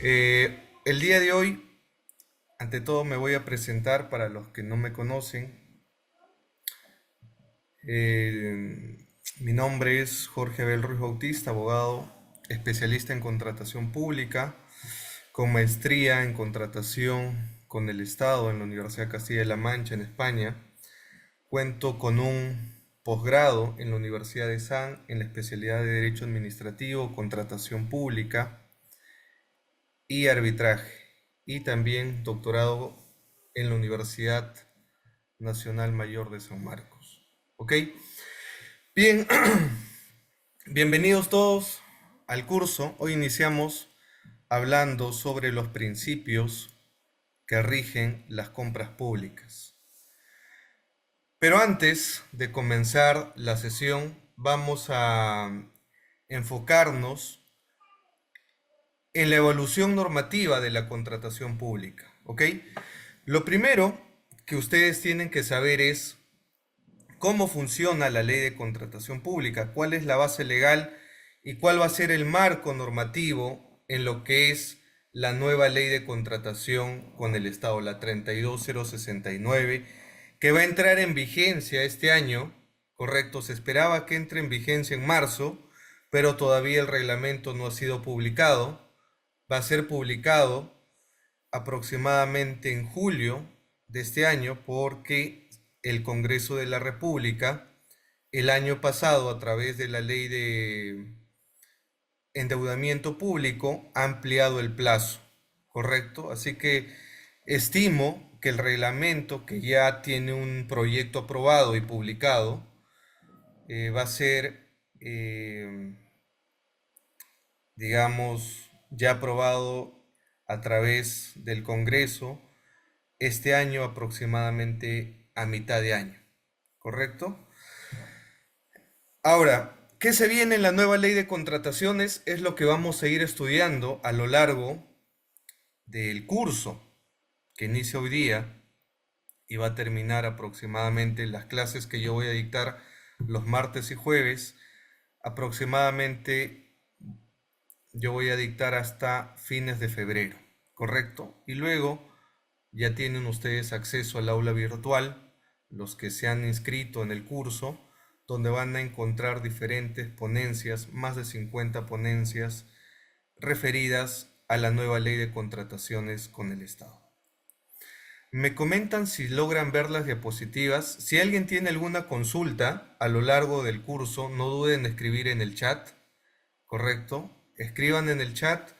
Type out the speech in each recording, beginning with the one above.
El día de hoy, ante todo, me voy a presentar para los que no me conocen. Eh, Mi nombre es Jorge Abel Ruiz Bautista, abogado especialista en contratación pública, con maestría en contratación con el Estado en la Universidad Castilla-La Mancha, en España. Cuento con un posgrado en la Universidad de San en la especialidad de Derecho Administrativo, Contratación Pública y Arbitraje, y también doctorado en la Universidad Nacional Mayor de San Marcos. ¿Ok? Bien, bienvenidos todos al curso. Hoy iniciamos hablando sobre los principios que rigen las compras públicas. Pero antes de comenzar la sesión, vamos a enfocarnos en la evolución normativa de la contratación pública. ¿Ok? Lo primero que ustedes tienen que saber es cómo funciona la ley de contratación pública, cuál es la base legal y cuál va a ser el marco normativo en lo que es la nueva ley de contratación con el Estado, la 32069, que va a entrar en vigencia este año, correcto, se esperaba que entre en vigencia en marzo, pero todavía el reglamento no ha sido publicado, va a ser publicado aproximadamente en julio de este año porque el Congreso de la República el año pasado a través de la ley de endeudamiento público ha ampliado el plazo, ¿correcto? Así que estimo que el reglamento que ya tiene un proyecto aprobado y publicado va a ser, digamos, ya aprobado a través del Congreso este año aproximadamente a mitad de año, ¿correcto? Ahora, ¿qué se viene en la nueva ley de contrataciones? Es lo que vamos a ir estudiando a lo largo del curso que inicia hoy día y va a terminar aproximadamente las clases que yo voy a dictar los martes y jueves. Aproximadamente yo voy a dictar hasta fines de febrero, ¿correcto? Y luego ya tienen ustedes acceso al aula virtual, los que se han inscrito en el curso, donde van a encontrar diferentes ponencias, más de 50 ponencias referidas a la nueva ley de contrataciones con el Estado. Me comentan si logran ver las diapositivas. Si alguien tiene alguna consulta a lo largo del curso, no duden en escribir en el chat, ¿correcto? Escriban en el chat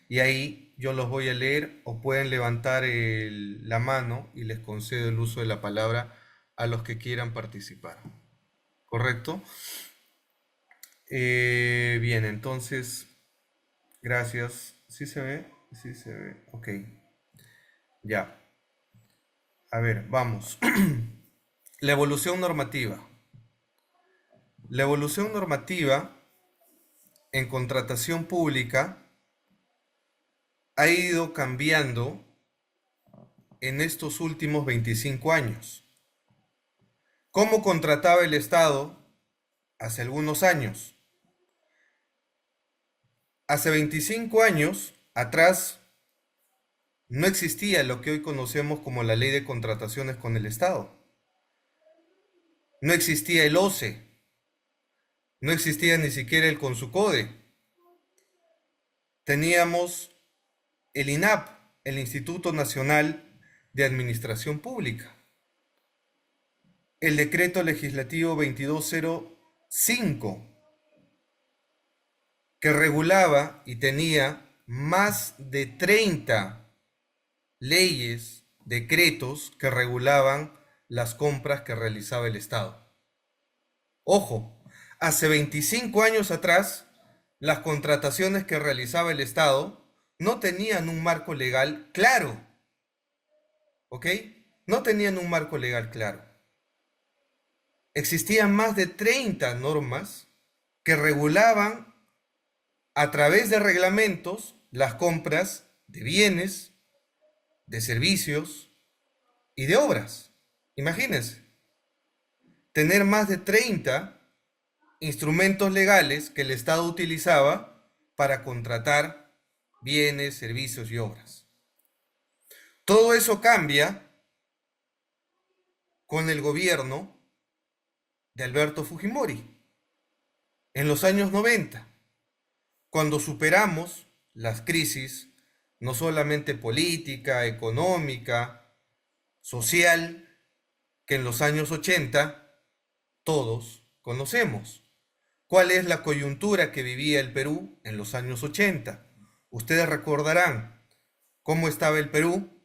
y ahí yo los voy a leer o pueden levantar la mano y les concedo el uso de la palabra a los que quieran participar, ¿correcto? Bien, entonces, gracias. ¿Sí se ve? Sí se ve. Ok, ya. A ver, vamos. La evolución normativa. La evolución normativa en contratación pública ha ido cambiando en estos últimos 25 años. ¿Cómo contrataba el Estado hace algunos años? Hace 25 años atrás no existía lo que hoy conocemos como la ley de contrataciones con el Estado. No existía el OCE, no existía ni siquiera el CONSUCODE. Teníamos el INAP, el Instituto Nacional de Administración Pública, el decreto legislativo 2205, que regulaba y tenía más de 30 leyes, decretos que regulaban las compras que realizaba el Estado. Ojo, hace 25 años atrás, las contrataciones que realizaba el Estado no tenían un marco legal claro, ¿ok? No tenían un marco legal claro. Existían más de 30 normas que regulaban a través de reglamentos las compras de bienes, de servicios y de obras. Imagínense, tener más de 30 instrumentos legales que el Estado utilizaba para contratar bienes, servicios y obras. Todo eso cambia con el gobierno de Alberto Fujimori en los años 90, cuando superamos las crisis, no solamente política, económica, social, que en los años 80 todos conocemos. ¿Cuál es la coyuntura que vivía el Perú en los años 80? Ustedes recordarán cómo estaba el Perú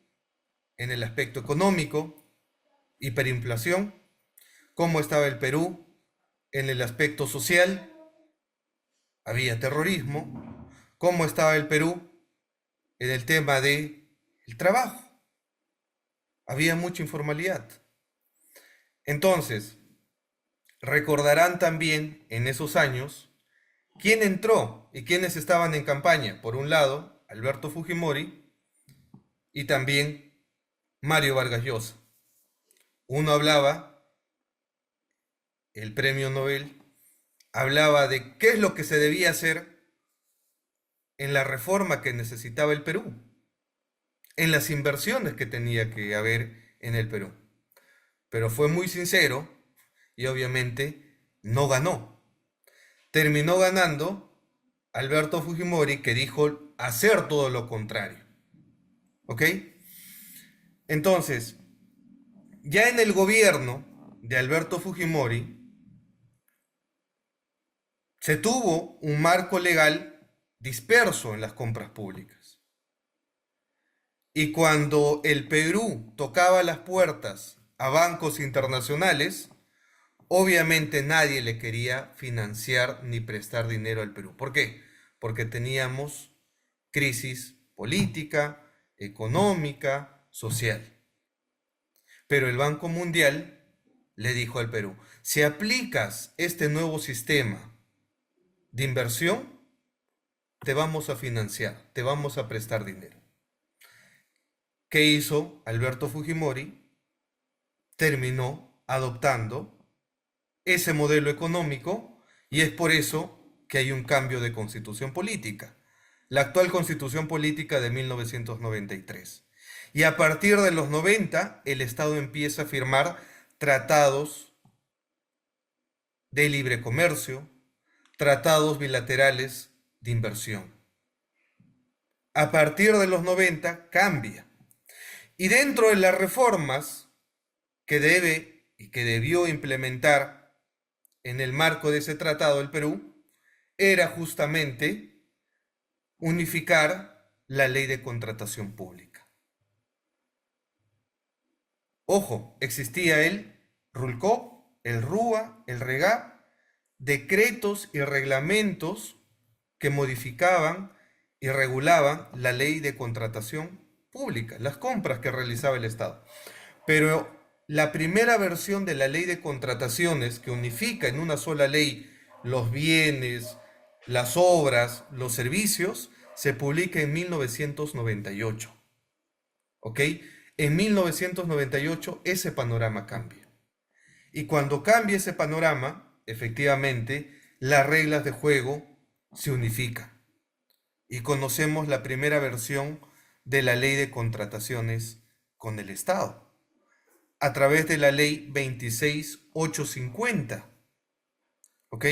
en el aspecto económico, hiperinflación, cómo estaba el Perú en el aspecto social, había terrorismo, cómo estaba el Perú en el tema del trabajo, había mucha informalidad. Entonces, recordarán también en esos años quién entró y quiénes estaban en campaña. Por un lado, Alberto Fujimori y también Mario Vargas Llosa. Uno hablaba, el premio Nobel, hablaba de qué es lo que se debía hacer en la reforma que necesitaba el Perú, en las inversiones que tenía que haber en el Perú. Pero fue muy sincero y obviamente no ganó. Terminó ganando Alberto Fujimori, que dijo hacer todo lo contrario. ¿Ok? Entonces, ya en el gobierno de Alberto Fujimori se tuvo un marco legal disperso en las compras públicas. Y cuando el Perú tocaba las puertas a bancos internacionales, obviamente nadie le quería financiar ni prestar dinero al Perú. ¿Por qué? Porque teníamos crisis política, económica, social. Pero el Banco Mundial le dijo al Perú, si aplicas este nuevo sistema de inversión, te vamos a financiar, te vamos a prestar dinero. ¿Qué hizo Alberto Fujimori? Terminó adoptando ese modelo económico y es por eso que hay un cambio de constitución política. La actual constitución política de 1993. Y a partir de los 90, el Estado empieza a firmar tratados de libre comercio, tratados bilaterales de inversión. A partir de los 90 cambia. Y dentro de las reformas que debe y que debió implementar en el marco de ese tratado el Perú, era justamente unificar la ley de contratación pública. Ojo, existía el RULCO, el RUA, el REGA, decretos y reglamentos que modificaban y regulaban la ley de contratación pública, las compras que realizaba el Estado. Pero la primera versión de la ley de contrataciones, que unifica en una sola ley los bienes, las obras, los servicios, se publica en 1998. ¿Ok? En 1998 ese panorama cambia. Y cuando cambia ese panorama, efectivamente, las reglas de juego se unifican. Y conocemos la primera versión de la ley de contrataciones con el Estado, a través de la ley 26850. ¿Ok?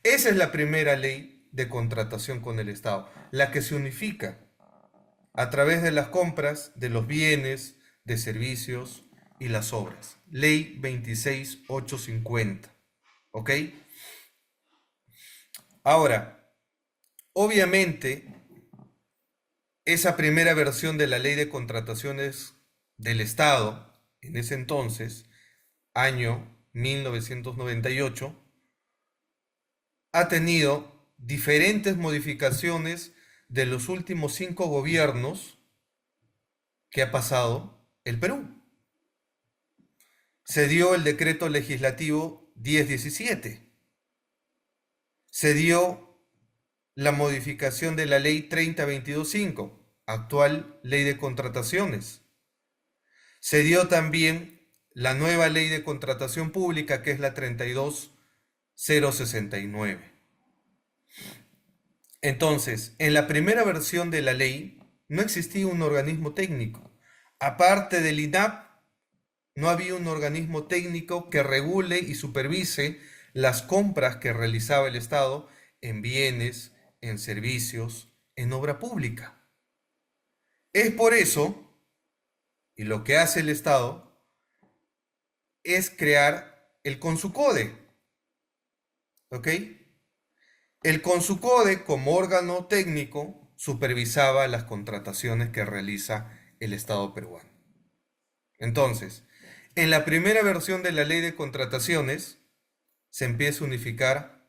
Esa es la primera ley de contratación con el Estado, la que se unifica a través de las compras de los bienes, de servicios y las obras. Ley 26850. ¿Ok? Ahora, obviamente, esa primera versión de la ley de contrataciones del Estado, en ese entonces, año 1998, ha tenido diferentes modificaciones de los últimos 5 gobiernos que ha pasado el Perú. Se dio el decreto legislativo 1017. Se dio la modificación de la ley 30225, actual ley de contrataciones. Se dio también la nueva ley de contratación pública, que es la 32069. Entonces, en la primera versión de la ley no existía un organismo técnico. Aparte del INAP, no había un organismo técnico que regule y supervise las compras que realizaba el Estado en bienes, en servicios, en obra pública. Es por eso, y lo que hace el Estado, es crear el Consucode, ¿ok? El Consucode, como órgano técnico, supervisaba las contrataciones que realiza el Estado peruano. Entonces, en la primera versión de la ley de contrataciones, se empieza a unificar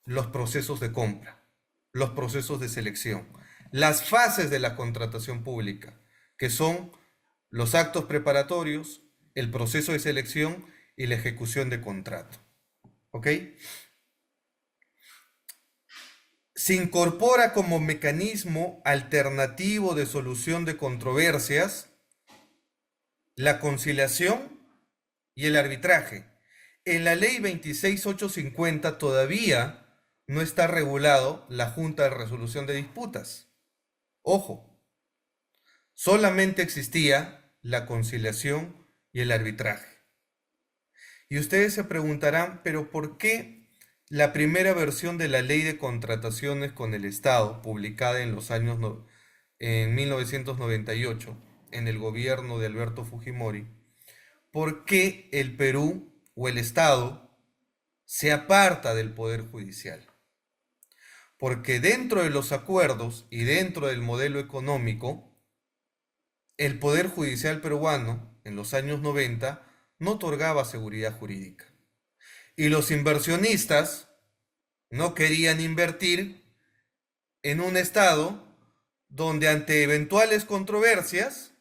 los procesos de compra, los procesos de selección, las fases de la contratación pública, que son los actos preparatorios, el proceso de selección y la ejecución de contrato. ¿Ok? Se incorpora como mecanismo alternativo de solución de controversias la conciliación y el arbitraje. En la ley 26850 todavía no está regulado la Junta de Resolución de Disputas. Ojo, solamente existía la conciliación y el arbitraje. Y ustedes se preguntarán, pero ¿por qué la primera versión de la Ley de Contrataciones con el Estado, publicada en los años en 1998, en el gobierno de Alberto Fujimori, por qué el Perú o el Estado se aparta del Poder Judicial? Porque dentro de los acuerdos y dentro del modelo económico, el Poder Judicial peruano, en los años 90, no otorgaba seguridad jurídica. Y los inversionistas no querían invertir en un Estado donde ante eventuales controversias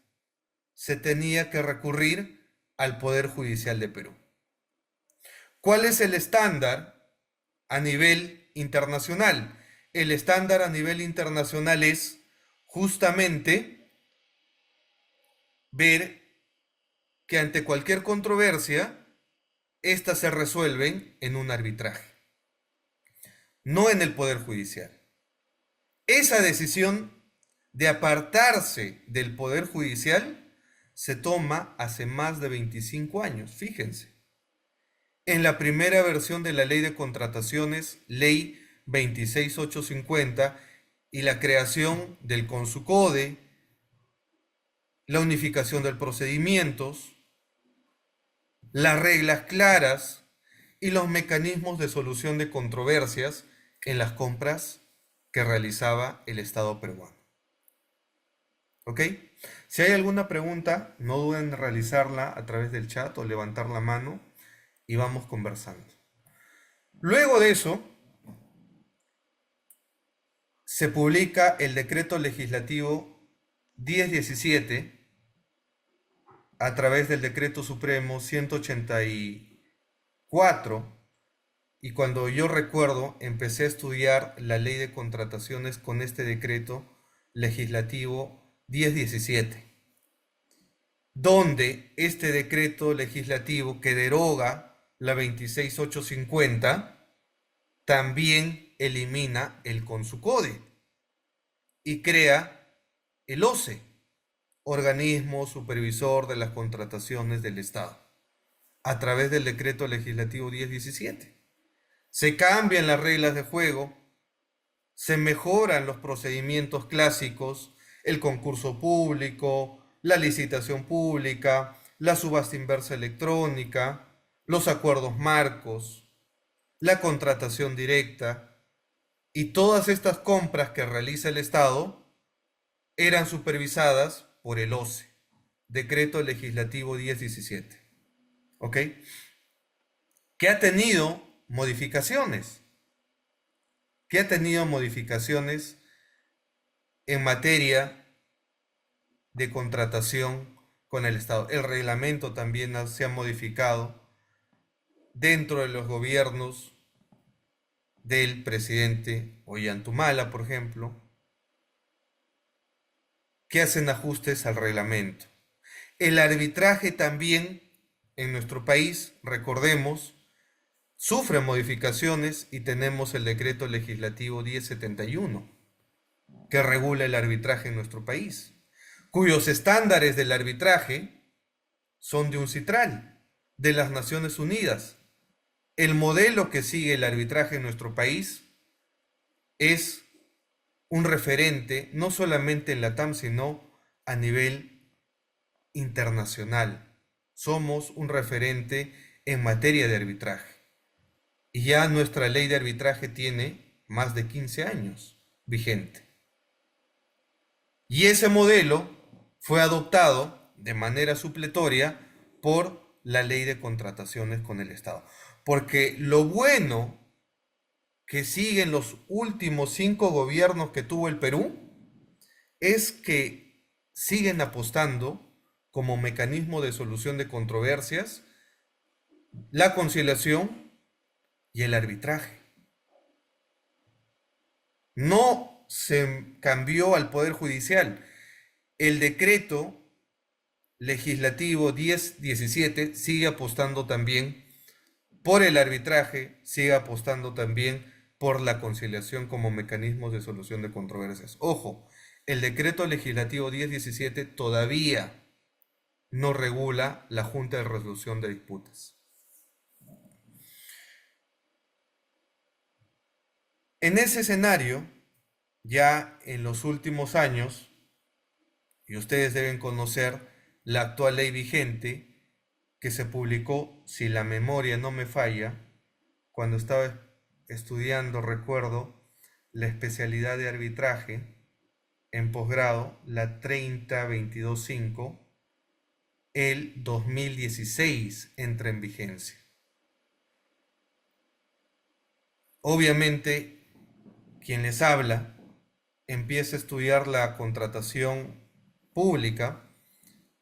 se tenía que recurrir al Poder Judicial de Perú. ¿Cuál es el estándar a nivel internacional? El estándar a nivel internacional es justamente ver que ante cualquier controversia, éstas se resuelven en un arbitraje, no en el Poder Judicial. Esa decisión de apartarse del Poder Judicial se toma hace más de 25 años, fíjense. En la primera versión de la Ley de Contrataciones, Ley 26850, y la creación del Consucode, la unificación de procedimientos, las reglas claras y los mecanismos de solución de controversias en las compras que realizaba el Estado peruano. ¿Ok? Si hay alguna pregunta, no duden en realizarla a través del chat o levantar la mano y vamos conversando. Luego de eso, se publica el decreto legislativo 1017 a través del decreto supremo 184, y cuando yo recuerdo empecé a estudiar la ley de contrataciones con este decreto legislativo 1017, donde este decreto legislativo que deroga la 26850 también elimina el Consucode y crea el OCE, Organismo Supervisor de las Contrataciones del Estado, a través del decreto legislativo 1017. Se cambian las reglas de juego, se mejoran los procedimientos clásicos, el concurso público, la licitación pública, la subasta inversa electrónica, los acuerdos marcos, la contratación directa, y todas estas compras que realiza el Estado eran supervisadas por el OCE, Decreto Legislativo 1017. ¿Ok? Que ha tenido modificaciones. Que ha tenido modificaciones en materia de contratación con el Estado. El reglamento también se ha modificado dentro de los gobiernos del presidente Ollantumala, por ejemplo, que hacen ajustes al reglamento. El arbitraje también en nuestro país, recordemos, sufre modificaciones y tenemos el decreto legislativo 1071, que regula el arbitraje en nuestro país, cuyos estándares del arbitraje son de UNCITRAL, de las Naciones Unidas. El modelo que sigue el arbitraje en nuestro país es un referente no solamente en la TAM, sino a nivel internacional. Somos un referente en materia de arbitraje. Y ya nuestra ley de arbitraje tiene más de 15 años vigente. Y ese modelo fue adoptado de manera supletoria por la ley de contrataciones con el Estado. Porque lo bueno que siguen los últimos 5 gobiernos que tuvo el Perú es que siguen apostando como mecanismo de solución de controversias la conciliación y el arbitraje. No se cambió al Poder Judicial. El decreto legislativo 1017 sigue apostando también por el arbitraje, sigue apostando también por la conciliación como mecanismos de solución de controversias. Ojo, el decreto legislativo 1017 todavía no regula la Junta de Resolución de Disputas. En ese escenario, ya en los últimos años, y ustedes deben conocer la actual ley vigente que se publicó, si la memoria no me falla, cuando estaba estudiando, recuerdo, la especialidad de arbitraje en posgrado, la 30225, el 2016 entra en vigencia. Obviamente, quien les habla empieza a estudiar la contratación pública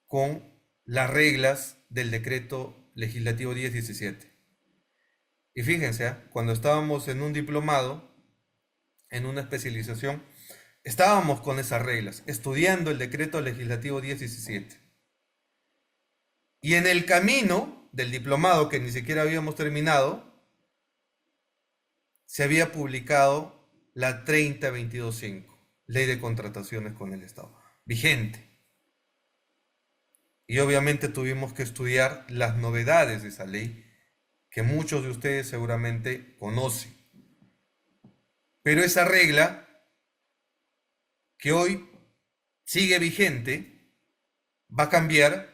con las reglas del decreto legislativo 1017. Y fíjense, cuando estábamos en un diplomado, en una especialización, estábamos con esas reglas, estudiando el decreto legislativo 1017. Y en el camino del diplomado, que ni siquiera habíamos terminado, se había publicado la 30225, Ley de Contrataciones con el Estado, vigente. Y obviamente tuvimos que estudiar las novedades de esa ley, que muchos de ustedes seguramente conocen. Pero esa regla, que hoy sigue vigente, va a cambiar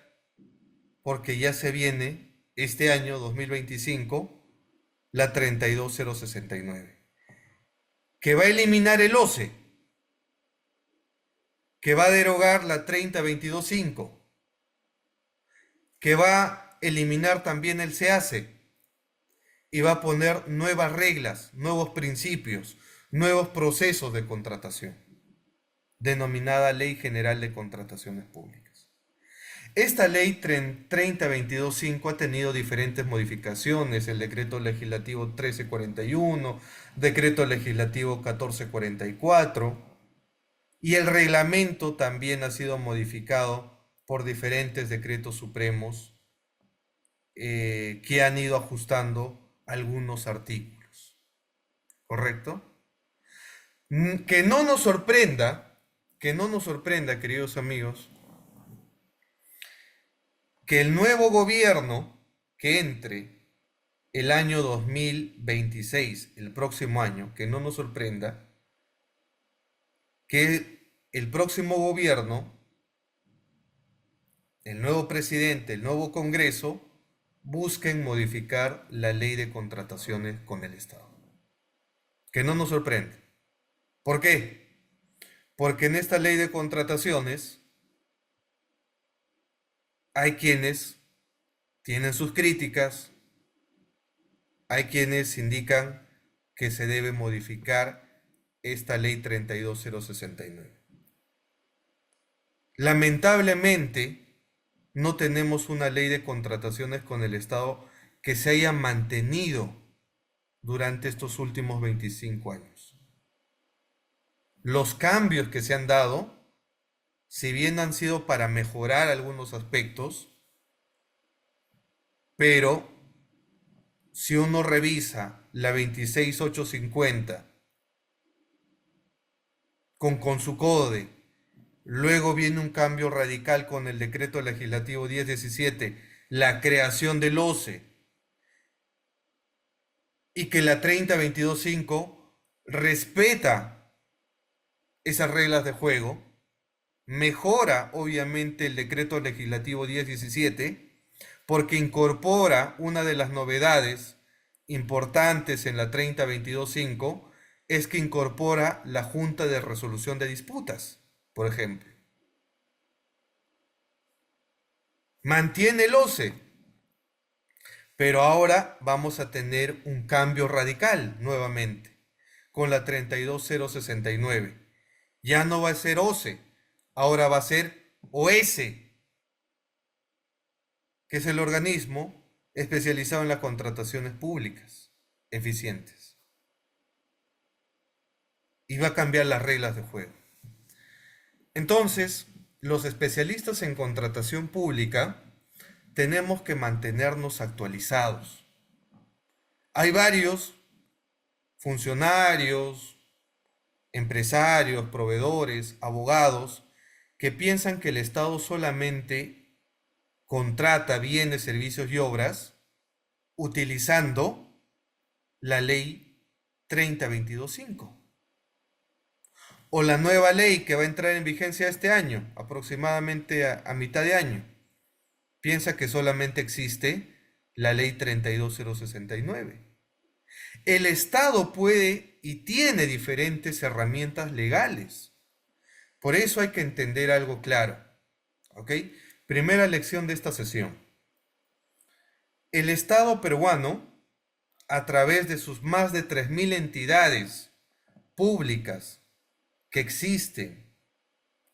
porque ya se viene este año 2025 la 32069, que va a eliminar el OCE, que va a derogar la 30225, que va a eliminar también el SEACE y va a poner nuevas reglas, nuevos principios, nuevos procesos de contratación, denominada Ley General de Contrataciones Públicas. Esta ley 30225 ha tenido diferentes modificaciones: el decreto legislativo 1341, decreto legislativo 1444, y el reglamento también ha sido modificado por diferentes decretos supremos que han ido ajustando algunos artículos. ¿Correcto? Que no nos sorprenda, queridos amigos, que el nuevo gobierno que entre el año 2026, el próximo año, que no nos sorprenda, que el próximo gobierno, el nuevo presidente, el nuevo Congreso, busquen modificar la ley de contrataciones con el Estado. Que no nos sorprende. ¿Por qué? Porque en esta ley de contrataciones hay quienes tienen sus críticas, hay quienes indican que se debe modificar esta ley 32069. Lamentablemente, no tenemos una ley de contrataciones con el Estado que se haya mantenido durante estos últimos 25 años. Los cambios que se han dado, si bien han sido para mejorar algunos aspectos, pero si uno revisa la 26850 con su code, luego viene un cambio radical con el decreto legislativo 1017, la creación del OCE, y que la 30225 respeta esas reglas de juego, mejora obviamente el decreto legislativo 1017 porque incorpora una de las novedades importantes en la 30225 es que incorpora la Junta de Resolución de Disputas, por ejemplo. Mantiene el OCE, pero ahora vamos a tener un cambio radical nuevamente con la 32069. Ya no va a ser OCE, ahora va a ser OS, que es el organismo especializado en las contrataciones públicas eficientes. Y va a cambiar las reglas de juego. Entonces, los especialistas en contratación pública tenemos que mantenernos actualizados. Hay varios funcionarios, empresarios, proveedores, abogados que piensan que el Estado solamente contrata bienes, servicios y obras utilizando la ley 30225 o la nueva ley que va a entrar en vigencia este año, aproximadamente a mitad de año. Piensa que solamente existe la ley 32069. El Estado puede y tiene diferentes herramientas legales. Por eso hay que entender algo claro. ¿Ok? Primera lección de esta sesión. El Estado peruano, a través de sus más de 3.000 entidades públicas que existen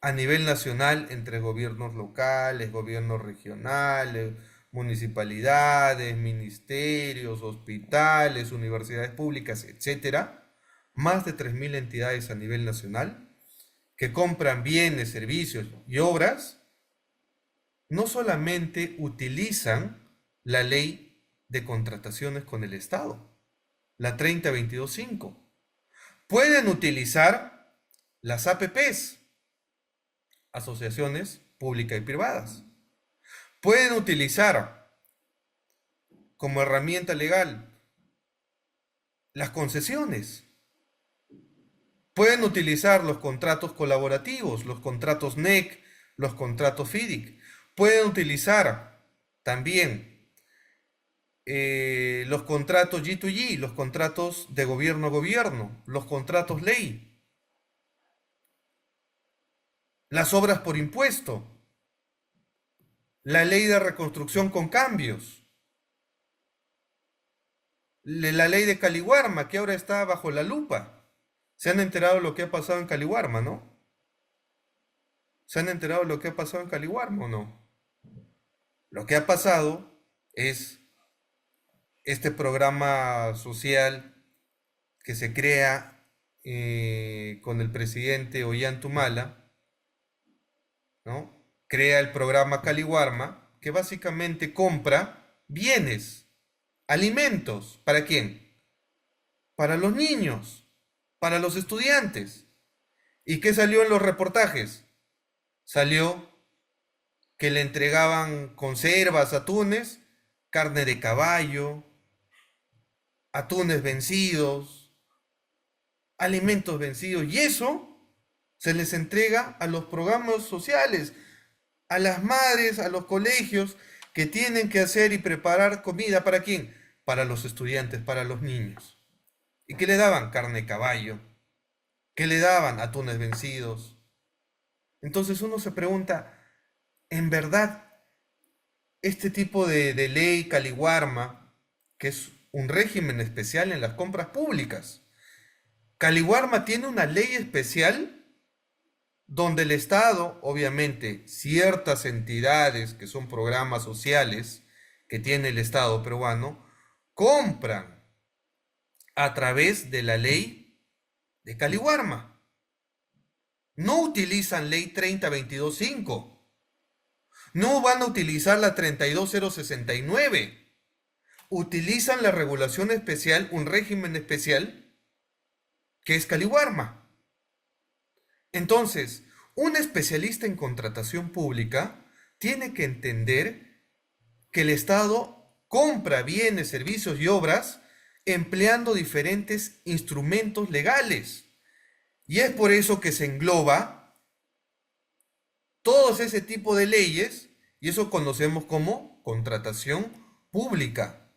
a nivel nacional entre gobiernos locales, gobiernos regionales, municipalidades, ministerios, hospitales, universidades públicas, etcétera, más de 3.000 entidades a nivel nacional que compran bienes, servicios y obras, no solamente utilizan la ley de contrataciones con el Estado, la 30225, pueden utilizar las APPs, asociaciones públicas y privadas. Pueden utilizar como herramienta legal las concesiones. Pueden utilizar los contratos colaborativos, los contratos NEC, los contratos FIDIC. Pueden utilizar también los contratos G2G, los contratos de gobierno a gobierno, los contratos ley, las obras por impuesto, la ley de reconstrucción con cambios, la ley de Caliwarma, que ahora está bajo la lupa. ¿Se han enterado de lo que ha pasado en Caliwarma, no? ¿Se han enterado de lo que ha pasado en Caliwarma o no? Lo que ha pasado es este programa social que se crea con el presidente Ollanta, ¿no? Crea el programa Caliwarma, que básicamente compra bienes, alimentos. ¿Para quién? Para los niños, para los estudiantes. ¿Y qué salió en los reportajes? Salió que le entregaban conservas, atunes, carne de caballo, atunes vencidos, alimentos vencidos. Y eso se les entrega a los programas sociales, a las madres, a los colegios que tienen que hacer y preparar comida. ¿Para quién? Para los estudiantes, para los niños. ¿Y qué le daban? Carne de caballo. ¿Qué le daban? Atunes vencidos. Entonces uno se pregunta, ¿en verdad este tipo de ley Caliwarma, que es un régimen especial en las compras públicas, Caliwarma tiene una ley especial donde el Estado, obviamente, ciertas entidades que son programas sociales que tiene el Estado peruano, compran a través de la ley de Caliwarma. No utilizan ley 30225. No van a utilizar la 32069. utilizan la regulación especial, un régimen especial, que es Caliwarma. Entonces, un especialista en contratación pública tiene que entender que el Estado compra bienes, servicios y obras empleando diferentes instrumentos legales. Y es por eso que se engloba todos ese tipo de leyes, y eso conocemos como contratación pública.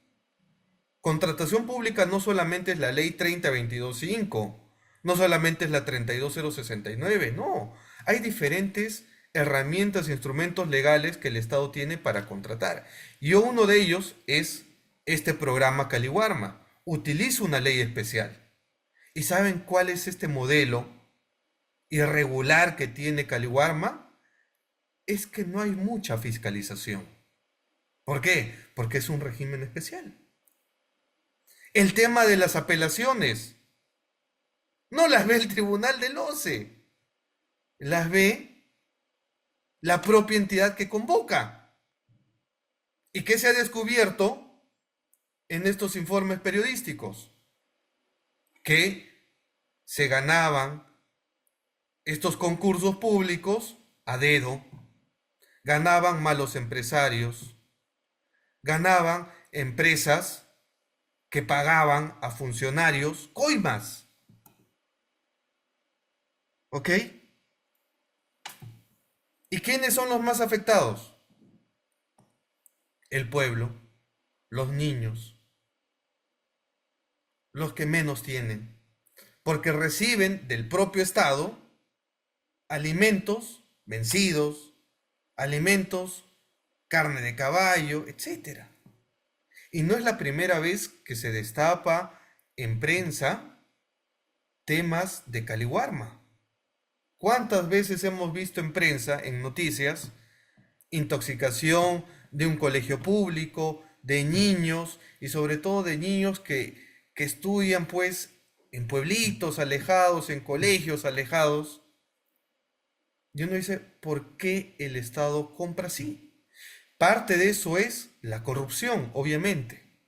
Contratación pública no solamente es la ley 30.22.5, no solamente es la 32.069, no. Hay diferentes herramientas e instrumentos legales que el Estado tiene para contratar. Y uno de ellos es este programa Caliwarma. Utiliza una ley especial. ¿Y saben cuál es este modelo irregular que tiene Caliwarma? Es que no hay mucha fiscalización. ¿Por qué? Porque es un régimen especial. El tema de las apelaciones no las ve el Tribunal del OCE, las ve la propia entidad que convoca. ¿Y qué se ha descubierto en estos informes periodísticos? Que se ganaban estos concursos públicos a dedo, ganaban malos empresarios, ganaban empresas que pagaban a funcionarios coimas. ¿Ok? ¿Y quiénes son los más afectados? El pueblo, los niños, los que menos tienen, porque reciben del propio Estado alimentos vencidos, alimentos, carne de caballo, etcétera. Y no es la primera vez que se destapa en prensa temas de Caliwarma. ¿Cuántas veces hemos visto en prensa, en noticias, intoxicación de un colegio público, de niños, y sobre todo de niños que estudian pues en pueblitos alejados, en colegios alejados? Y uno dice, ¿por qué el Estado compra así? Parte de eso es la corrupción, obviamente.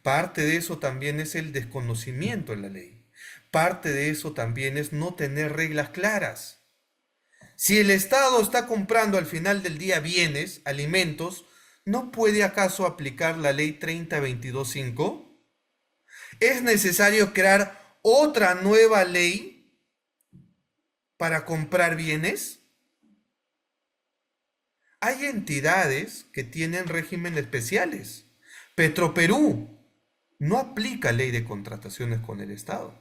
Parte de eso también es el desconocimiento en la ley. Parte de eso también es no tener reglas claras. Si el Estado está comprando al final del día bienes, alimentos, ¿no puede acaso aplicar la ley 30.22.5? ¿Es necesario crear otra nueva ley para comprar bienes? Hay entidades que tienen régimen especiales. Petroperú no aplica ley de contrataciones con el Estado.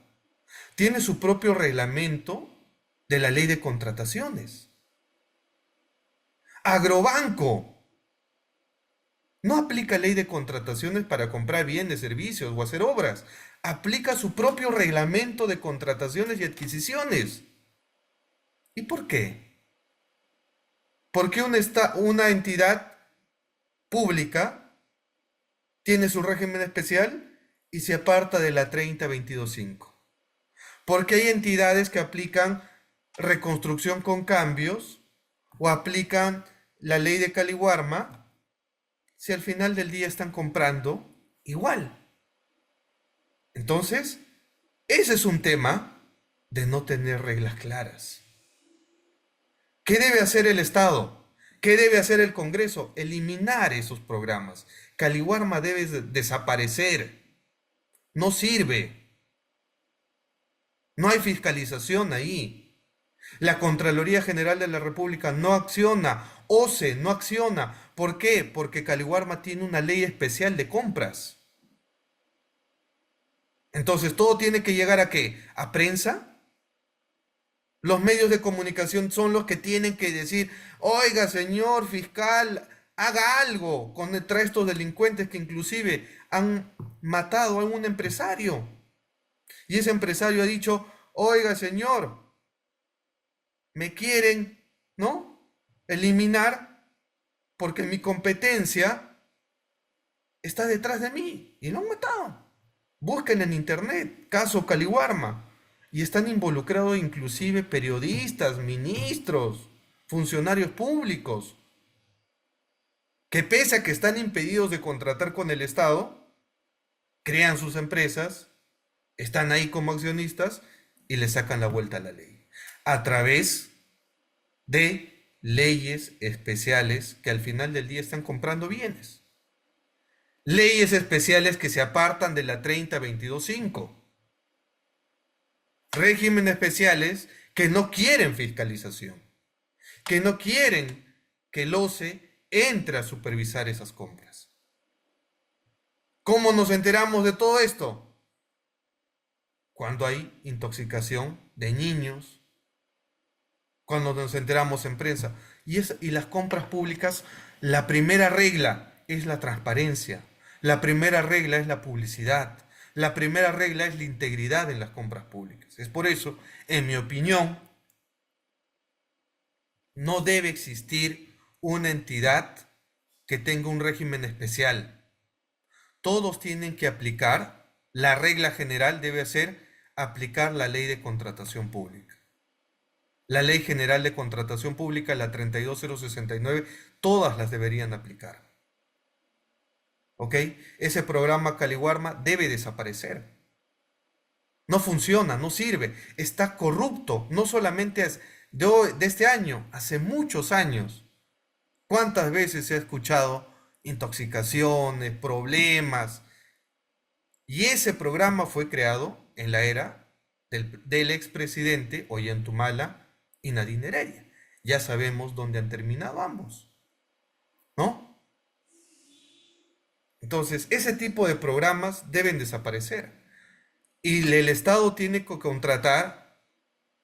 Tiene su propio reglamento de la ley de contrataciones. Agrobanco no aplica ley de contrataciones para comprar bienes, servicios o hacer obras. Aplica su propio reglamento de contrataciones y adquisiciones. ¿Y por qué? ¿Por qué una entidad pública tiene su régimen especial y se aparta de la 30.22.5? Porque hay entidades que aplican reconstrucción con cambios o aplican la ley de Caliwarma si al final del día están comprando igual. Entonces, ese es un tema de no tener reglas claras. ¿Qué debe hacer el Estado? ¿Qué debe hacer el Congreso? Eliminar esos programas. Caliwarma debe desaparecer. No sirve. No hay fiscalización ahí. La Contraloría General de la República no acciona. OCE no acciona. ¿Por qué? Porque Caliwarma tiene una ley especial de compras. Entonces, ¿todo tiene que llegar a qué? ¿A prensa? Los medios de comunicación son los que tienen que decir, oiga, señor fiscal, haga algo contra estos delincuentes que inclusive han matado a un empresario. Y ese empresario ha dicho, oiga, señor, me quieren, ¿no? Eliminar porque mi competencia está detrás de mí y lo han matado. Busquen en internet, caso Caliwarma. Y están involucrados inclusive periodistas, ministros, funcionarios públicos, que pese a que están impedidos de contratar con el Estado, crean sus empresas, están ahí como accionistas y le sacan la vuelta a la ley. A través de leyes especiales que al final del día están comprando bienes. Leyes especiales que se apartan de la 30-22-5. Regímenes especiales que no quieren fiscalización, que no quieren que el OCE entre a supervisar esas compras. ¿Cómo nos enteramos de todo esto? Cuando hay intoxicación de niños, cuando nos enteramos en prensa. Y las compras públicas, la primera regla es la transparencia, la primera regla es la publicidad, la primera regla es la integridad en las compras públicas. Es por eso, en mi opinión, no debe existir una entidad que tenga un régimen especial. Todos tienen que aplicar, la regla general debe ser aplicar la ley de contratación pública. La Ley General de Contratación Pública, la 32069, todas las deberían aplicar. ¿Ok? Ese programa Caliwarma debe desaparecer. No funciona, no sirve, está corrupto, no solamente de este año, hace muchos años. ¿Cuántas veces se ha escuchado intoxicaciones, problemas? Y ese programa fue creado en la era del expresidente Ollantaytamala y Nadine Heredia. Ya sabemos dónde han terminado ambos, ¿no? Entonces, ese tipo de programas deben desaparecer. Y el Estado tiene que contratar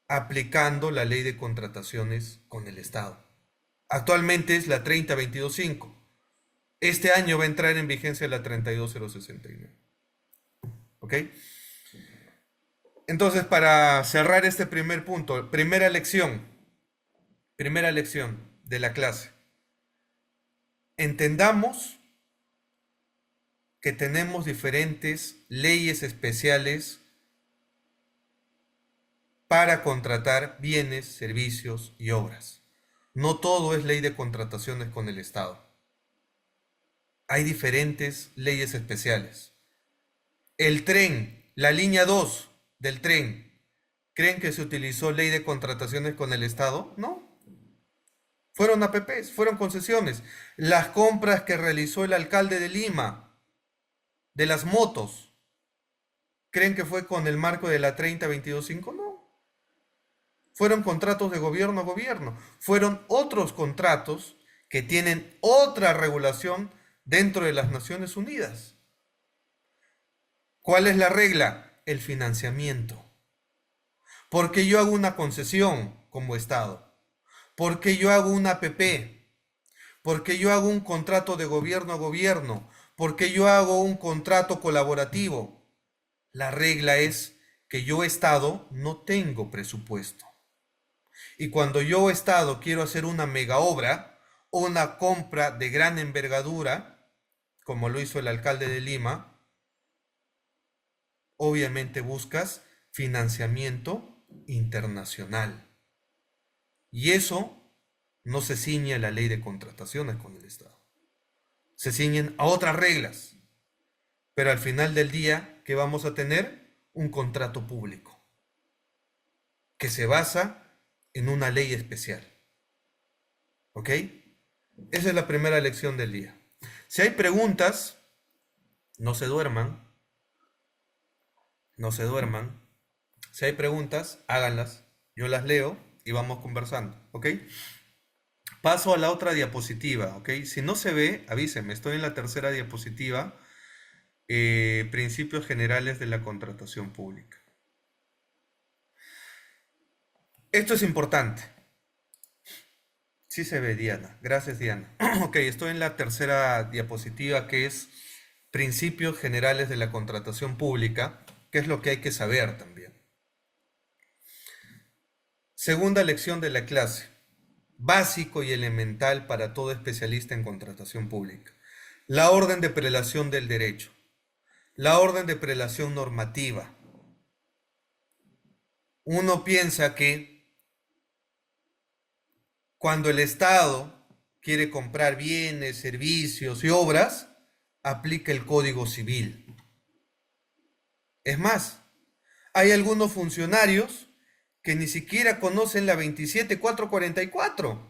aplicando la ley de contrataciones con el Estado. Actualmente es la 30-22-5. Este año va a entrar en vigencia la 32-069. ¿Ok? Entonces, para cerrar este primer punto, primera lección de la clase. Entendamos que tenemos diferentes leyes especiales para contratar bienes, servicios y obras. No todo es ley de contrataciones con el Estado. Hay diferentes leyes especiales. El tren, la línea 2 del tren, ¿creen que se utilizó ley de contrataciones con el Estado? No. Fueron APPs, fueron concesiones. Las compras que realizó el alcalde de Lima, de las motos, ¿creen que fue con el marco de la 30-22-5? No. Fueron contratos de gobierno a gobierno. Fueron otros contratos que tienen otra regulación dentro de las Naciones Unidas. ¿Cuál es la regla? El financiamiento. Porque yo hago una concesión como Estado. Porque yo hago una APP. Porque yo hago un contrato de gobierno a gobierno. Porque yo hago un contrato colaborativo. La regla es que yo, Estado, no tengo presupuesto. Y cuando yo, Estado, quiero hacer una mega obra, una compra de gran envergadura, como lo hizo el alcalde de Lima, obviamente buscas financiamiento internacional. Y eso no se ciñe a la ley de contrataciones con el Estado. Se ciñen a otras reglas. Pero al final del día, ¿qué vamos a tener? Un contrato público que se basa en una ley especial. ¿Ok? Esa es la primera lección del día. Si hay preguntas, no se duerman. No se duerman. Si hay preguntas, háganlas. Yo las leo y vamos conversando. ¿Ok? Paso a la otra diapositiva. ¿Ok? Si no se ve, avísenme. Estoy en la tercera diapositiva. Principios generales de la contratación pública. Esto es importante. Sí se ve, Diana. Gracias, Diana. Ok, estoy en la tercera diapositiva, que es principios generales de la contratación pública, que es lo que hay que saber también. Segunda lección de la clase. Básico y elemental para todo especialista en contratación pública. La orden de prelación del derecho. La orden de prelación normativa. Uno piensa que cuando el Estado quiere comprar bienes, servicios y obras, aplica el Código Civil. Es más, hay algunos funcionarios que ni siquiera conocen la 27444,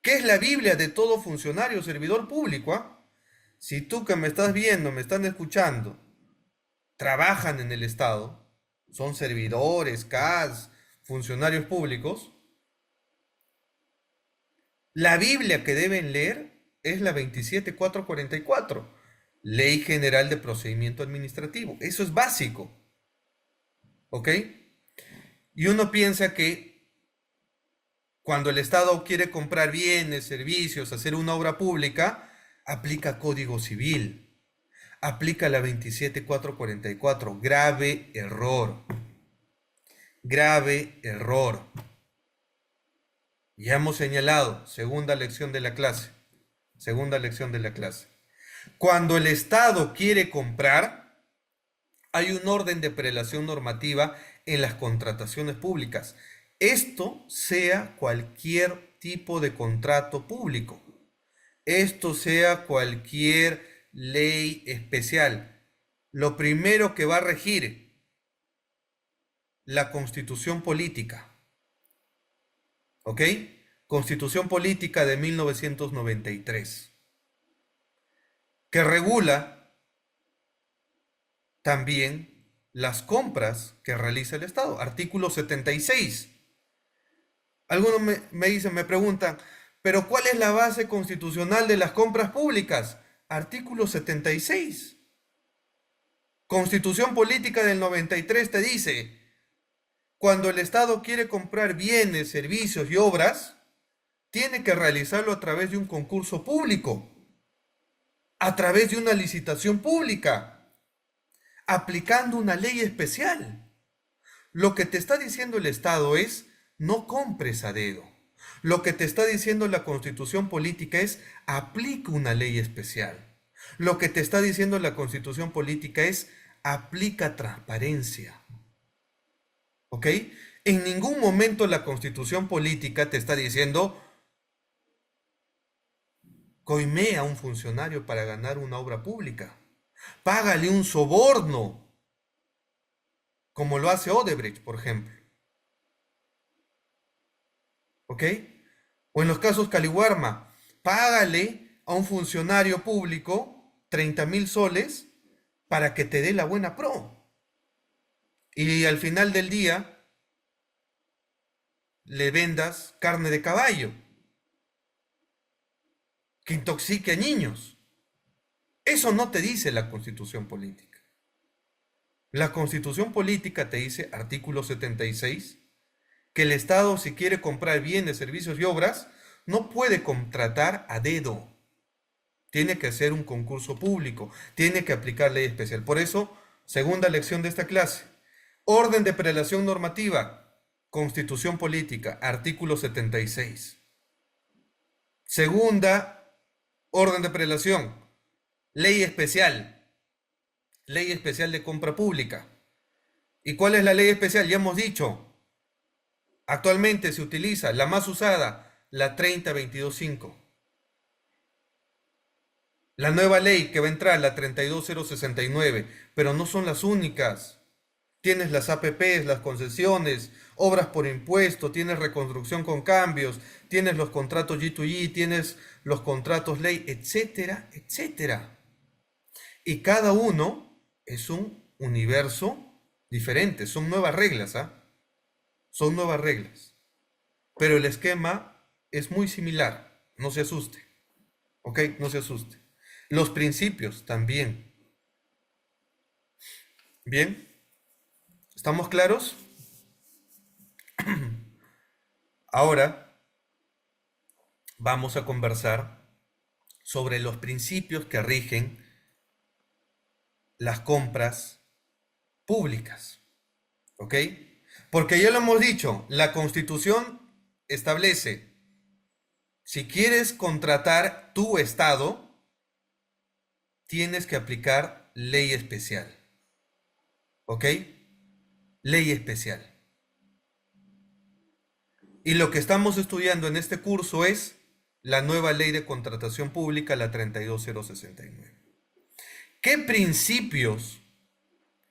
que es la Biblia de todo funcionario, servidor público, ¿ah? Si tú que me estás viendo, me están escuchando, trabajan en el Estado, son servidores, CAS, funcionarios públicos, la Biblia que deben leer es la 27444, Ley General de Procedimiento Administrativo. Eso es básico, ¿ok? Y uno piensa que cuando el Estado quiere comprar bienes, servicios, hacer una obra pública, aplica Código Civil, aplica la 27444. Grave error. Grave error. Ya hemos señalado, segunda lección de la clase. Segunda lección de la clase. Cuando el Estado quiere comprar, hay un orden de prelación normativa en las contrataciones públicas. Esto sea cualquier tipo de contrato público. Esto sea cualquier ley especial. Lo primero que va a regir la Constitución Política. ¿Ok? Constitución Política de 1993. Que regula también las compras que realiza el Estado. Artículo 76. Algunos me dicen, me preguntan, ¿pero cuál es la base constitucional de las compras públicas? Artículo 76. Constitución Política del 93 te dice, cuando el Estado quiere comprar bienes, servicios y obras, tiene que realizarlo a través de un concurso público, a través de una licitación pública, aplicando una ley especial. Lo que te está diciendo el Estado es, no compres a dedo. Lo que te está diciendo la Constitución Política es, aplica una ley especial. Lo que te está diciendo la Constitución Política es, aplica transparencia. ¿Ok? En ningún momento la Constitución Política te está diciendo, coimea a un funcionario para ganar una obra pública. Págale un soborno, como lo hace Odebrecht, por ejemplo. ¿Ok? O en los casos Caliwarma, págale a un funcionario público 30.000 soles para que te dé la buena pro. Y al final del día le vendas carne de caballo que intoxique a niños. Eso no te dice la Constitución Política. La Constitución Política te dice, artículo 76, que el Estado, si quiere comprar bienes, servicios y obras, no puede contratar a dedo. Tiene que hacer un concurso público, tiene que aplicar ley especial. Por eso, segunda lección de esta clase, orden de prelación normativa, Constitución Política, artículo 76. Segunda orden de prelación, ley especial de compra pública. ¿Y cuál es la ley especial? Ya hemos dicho, actualmente se utiliza la más usada, la 30.22.5. La nueva ley que va a entrar, la 32.069, pero no son las únicas. Tienes las APPs, las concesiones, obras por impuesto, tienes reconstrucción con cambios, tienes los contratos G2G, tienes los contratos ley, etcétera, etcétera. Y cada uno es un universo diferente, son nuevas reglas, ¿ah? Son nuevas reglas. Pero el esquema es muy similar, no se asuste, ¿ok? No se asuste. Los principios también. Bien, ¿estamos claros? Ahora vamos a conversar sobre los principios que rigen las compras públicas, ¿ok? Porque ya lo hemos dicho, la Constitución establece, si quieres contratar tu Estado, tienes que aplicar ley especial, ¿ok? Ley especial. Y lo que estamos estudiando en este curso es la nueva ley de contratación pública, la 32.069. ¿Qué principios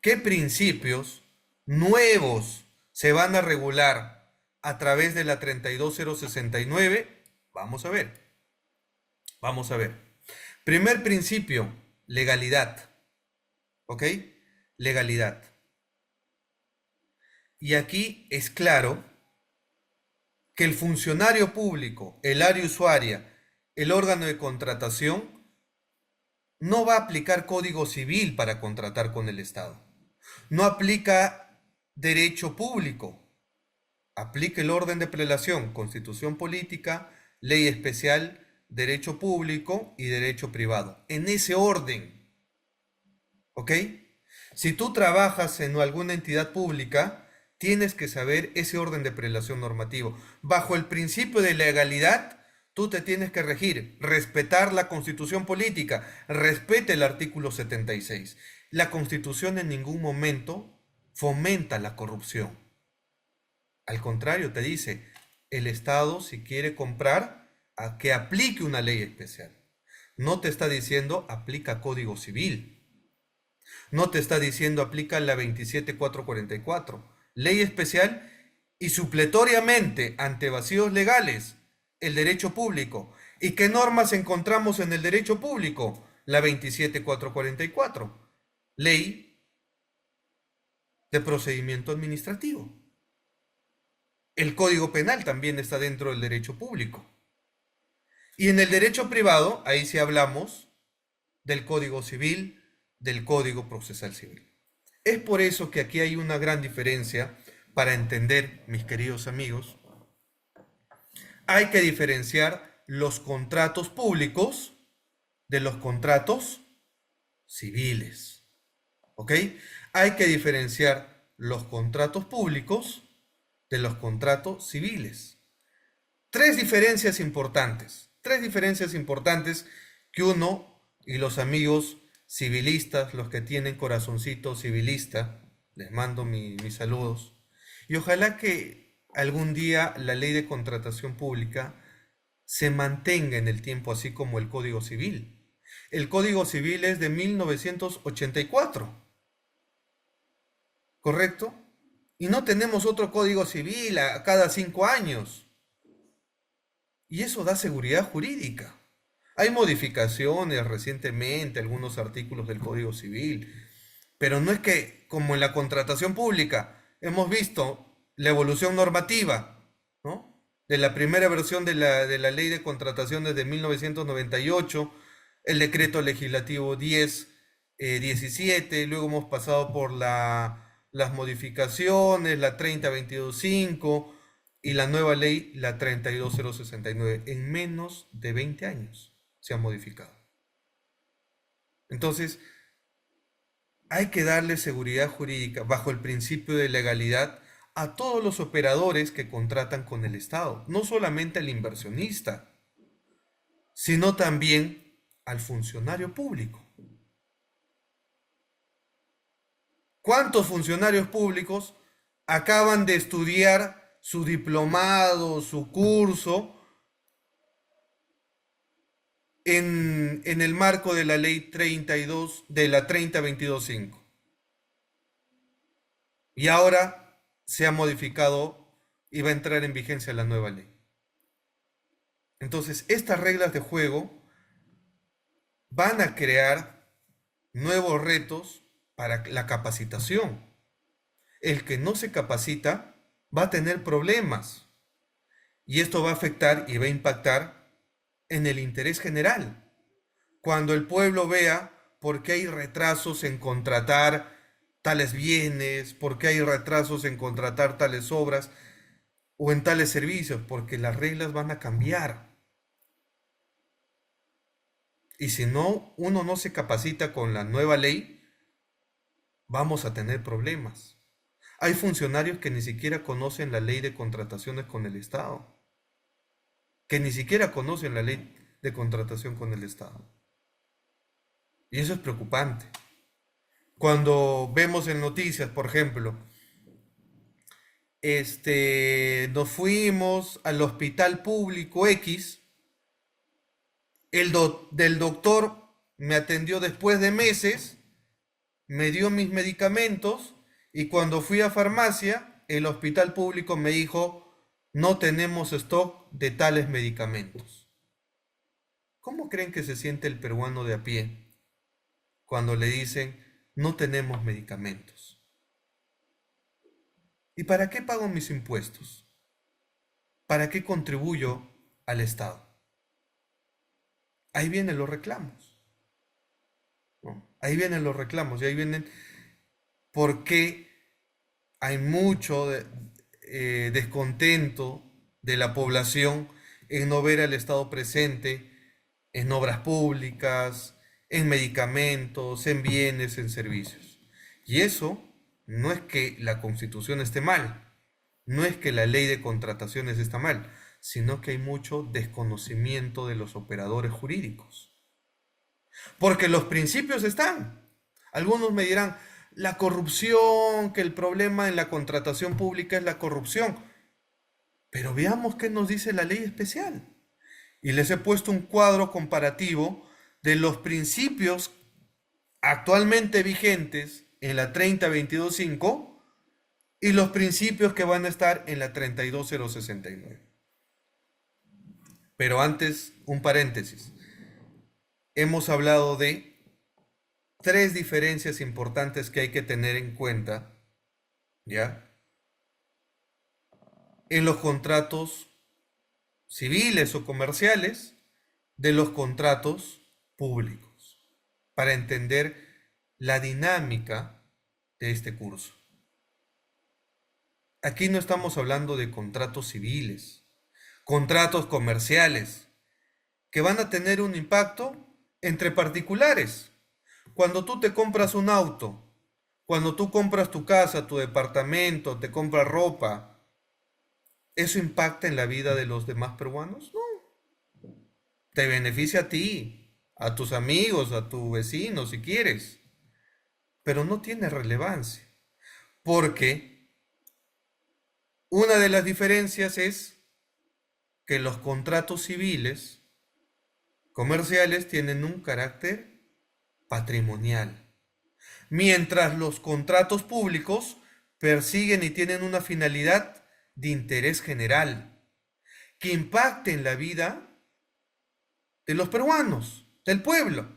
¿Qué principios nuevos se van a regular a través de la 32069? Vamos a ver, vamos a ver. Primer principio, legalidad. ¿Ok? Legalidad. Y aquí es claro que el funcionario público, el área usuaria, el órgano de contratación, no va a aplicar código civil para contratar con el Estado. No aplica derecho público. Aplica el orden de prelación, constitución política, ley especial, derecho público y derecho privado. En ese orden. ¿Ok? Si tú trabajas en alguna entidad pública, tienes que saber ese orden de prelación normativo. Bajo el principio de legalidad, tú te tienes que regir, respetar la constitución política, respete el artículo 76. La constitución en ningún momento fomenta la corrupción. Al contrario, te dice, el Estado si quiere comprar, a que aplique una ley especial. No te está diciendo aplica código civil. No te está diciendo aplica la 27444, ley especial y supletoriamente ante vacíos legales el derecho público. ¿Y qué normas encontramos en el derecho público? La 27444, ley de procedimiento administrativo. El Código Penal también está dentro del derecho público. Y en el derecho privado, ahí sí hablamos del Código Civil, del Código Procesal Civil. Es por eso que aquí hay una gran diferencia para entender, mis queridos amigos. Hay que diferenciar los contratos públicos de los contratos civiles. ¿Ok? Hay que diferenciar los contratos públicos de los contratos civiles. Tres diferencias importantes que uno y los amigos civilistas, los que tienen corazoncito civilista, les mando mis saludos. Y ojalá que algún día la ley de contratación pública se mantenga en el tiempo, así como el Código Civil. El Código Civil es de 1984, ¿correcto? Y no tenemos otro Código Civil a cada 5 años. Y eso da seguridad jurídica. Hay modificaciones recientemente, algunos artículos del Código Civil, pero no es que, como en la contratación pública, hemos visto la evolución normativa, ¿no? De la primera versión de la ley de contrataciones de 1998, el decreto legislativo 1017, luego hemos pasado por las modificaciones, la 30225 y la nueva ley, la 32069. En menos de 20 años se ha modificado. Entonces, hay que darle seguridad jurídica bajo el principio de legalidad a todos los operadores que contratan con el Estado, no solamente al inversionista, sino también al funcionario público. ¿Cuántos funcionarios públicos acaban de estudiar su diplomado, su curso, en el marco de la ley 32, de la 30225? Y ahora se ha modificado y va a entrar en vigencia la nueva ley. Entonces, estas reglas de juego van a crear nuevos retos para la capacitación. El que no se capacita va a tener problemas. Y esto va a afectar y va a impactar en el interés general. Cuando el pueblo vea por qué hay retrasos en contratar tales bienes, por qué hay retrasos en contratar tales obras o en tales servicios, porque las reglas van a cambiar. Y si no, uno no se capacita con la nueva ley, vamos a tener problemas. Hay funcionarios que ni siquiera conocen la ley de contrataciones con el Estado, que ni siquiera conocen la ley de contratación con el Estado. Y eso es preocupante. Cuando vemos en noticias, por ejemplo, nos fuimos al hospital público X, del doctor me atendió después de meses me dio mis medicamentos y cuando fui a farmacia, el hospital público me dijo, no tenemos stock de tales medicamentos. ¿Cómo creen que se siente el peruano de a pie cuando le dicen, no tenemos medicamentos? ¿Y para qué pago mis impuestos? ¿Para qué contribuyo al Estado? Ahí vienen los reclamos, ¿no? Ahí vienen los reclamos y ahí vienen por qué hay mucho descontento de la población en no ver al Estado presente en obras públicas, en medicamentos, en bienes, en servicios. Y eso no es que la Constitución esté mal, no es que la ley de contrataciones está mal, sino que hay mucho desconocimiento de los operadores jurídicos. Porque los principios están. Algunos me dirán, la corrupción, que el problema en la contratación pública es la corrupción. Pero veamos qué nos dice la ley especial. Y les he puesto un cuadro comparativo de los principios actualmente vigentes en la 30225 y los principios que van a estar en la 32069. Pero antes, un paréntesis. Hemos hablado de tres diferencias importantes que hay que tener en cuenta, ¿ya? En los contratos civiles o comerciales de los contratos públicos, para entender la dinámica de este curso. Aquí no estamos hablando de contratos civiles, contratos comerciales, que van a tener un impacto entre particulares. Cuando tú te compras un auto, cuando tú compras tu casa, tu departamento, te compras ropa, ¿eso impacta en la vida de los demás peruanos? No. Te beneficia a ti, a tus amigos, a tu vecino, si quieres, pero no tiene relevancia, porque una de las diferencias es que los contratos civiles comerciales tienen un carácter patrimonial, mientras los contratos públicos persiguen y tienen una finalidad de interés general, que impacte en la vida de los peruanos, del pueblo.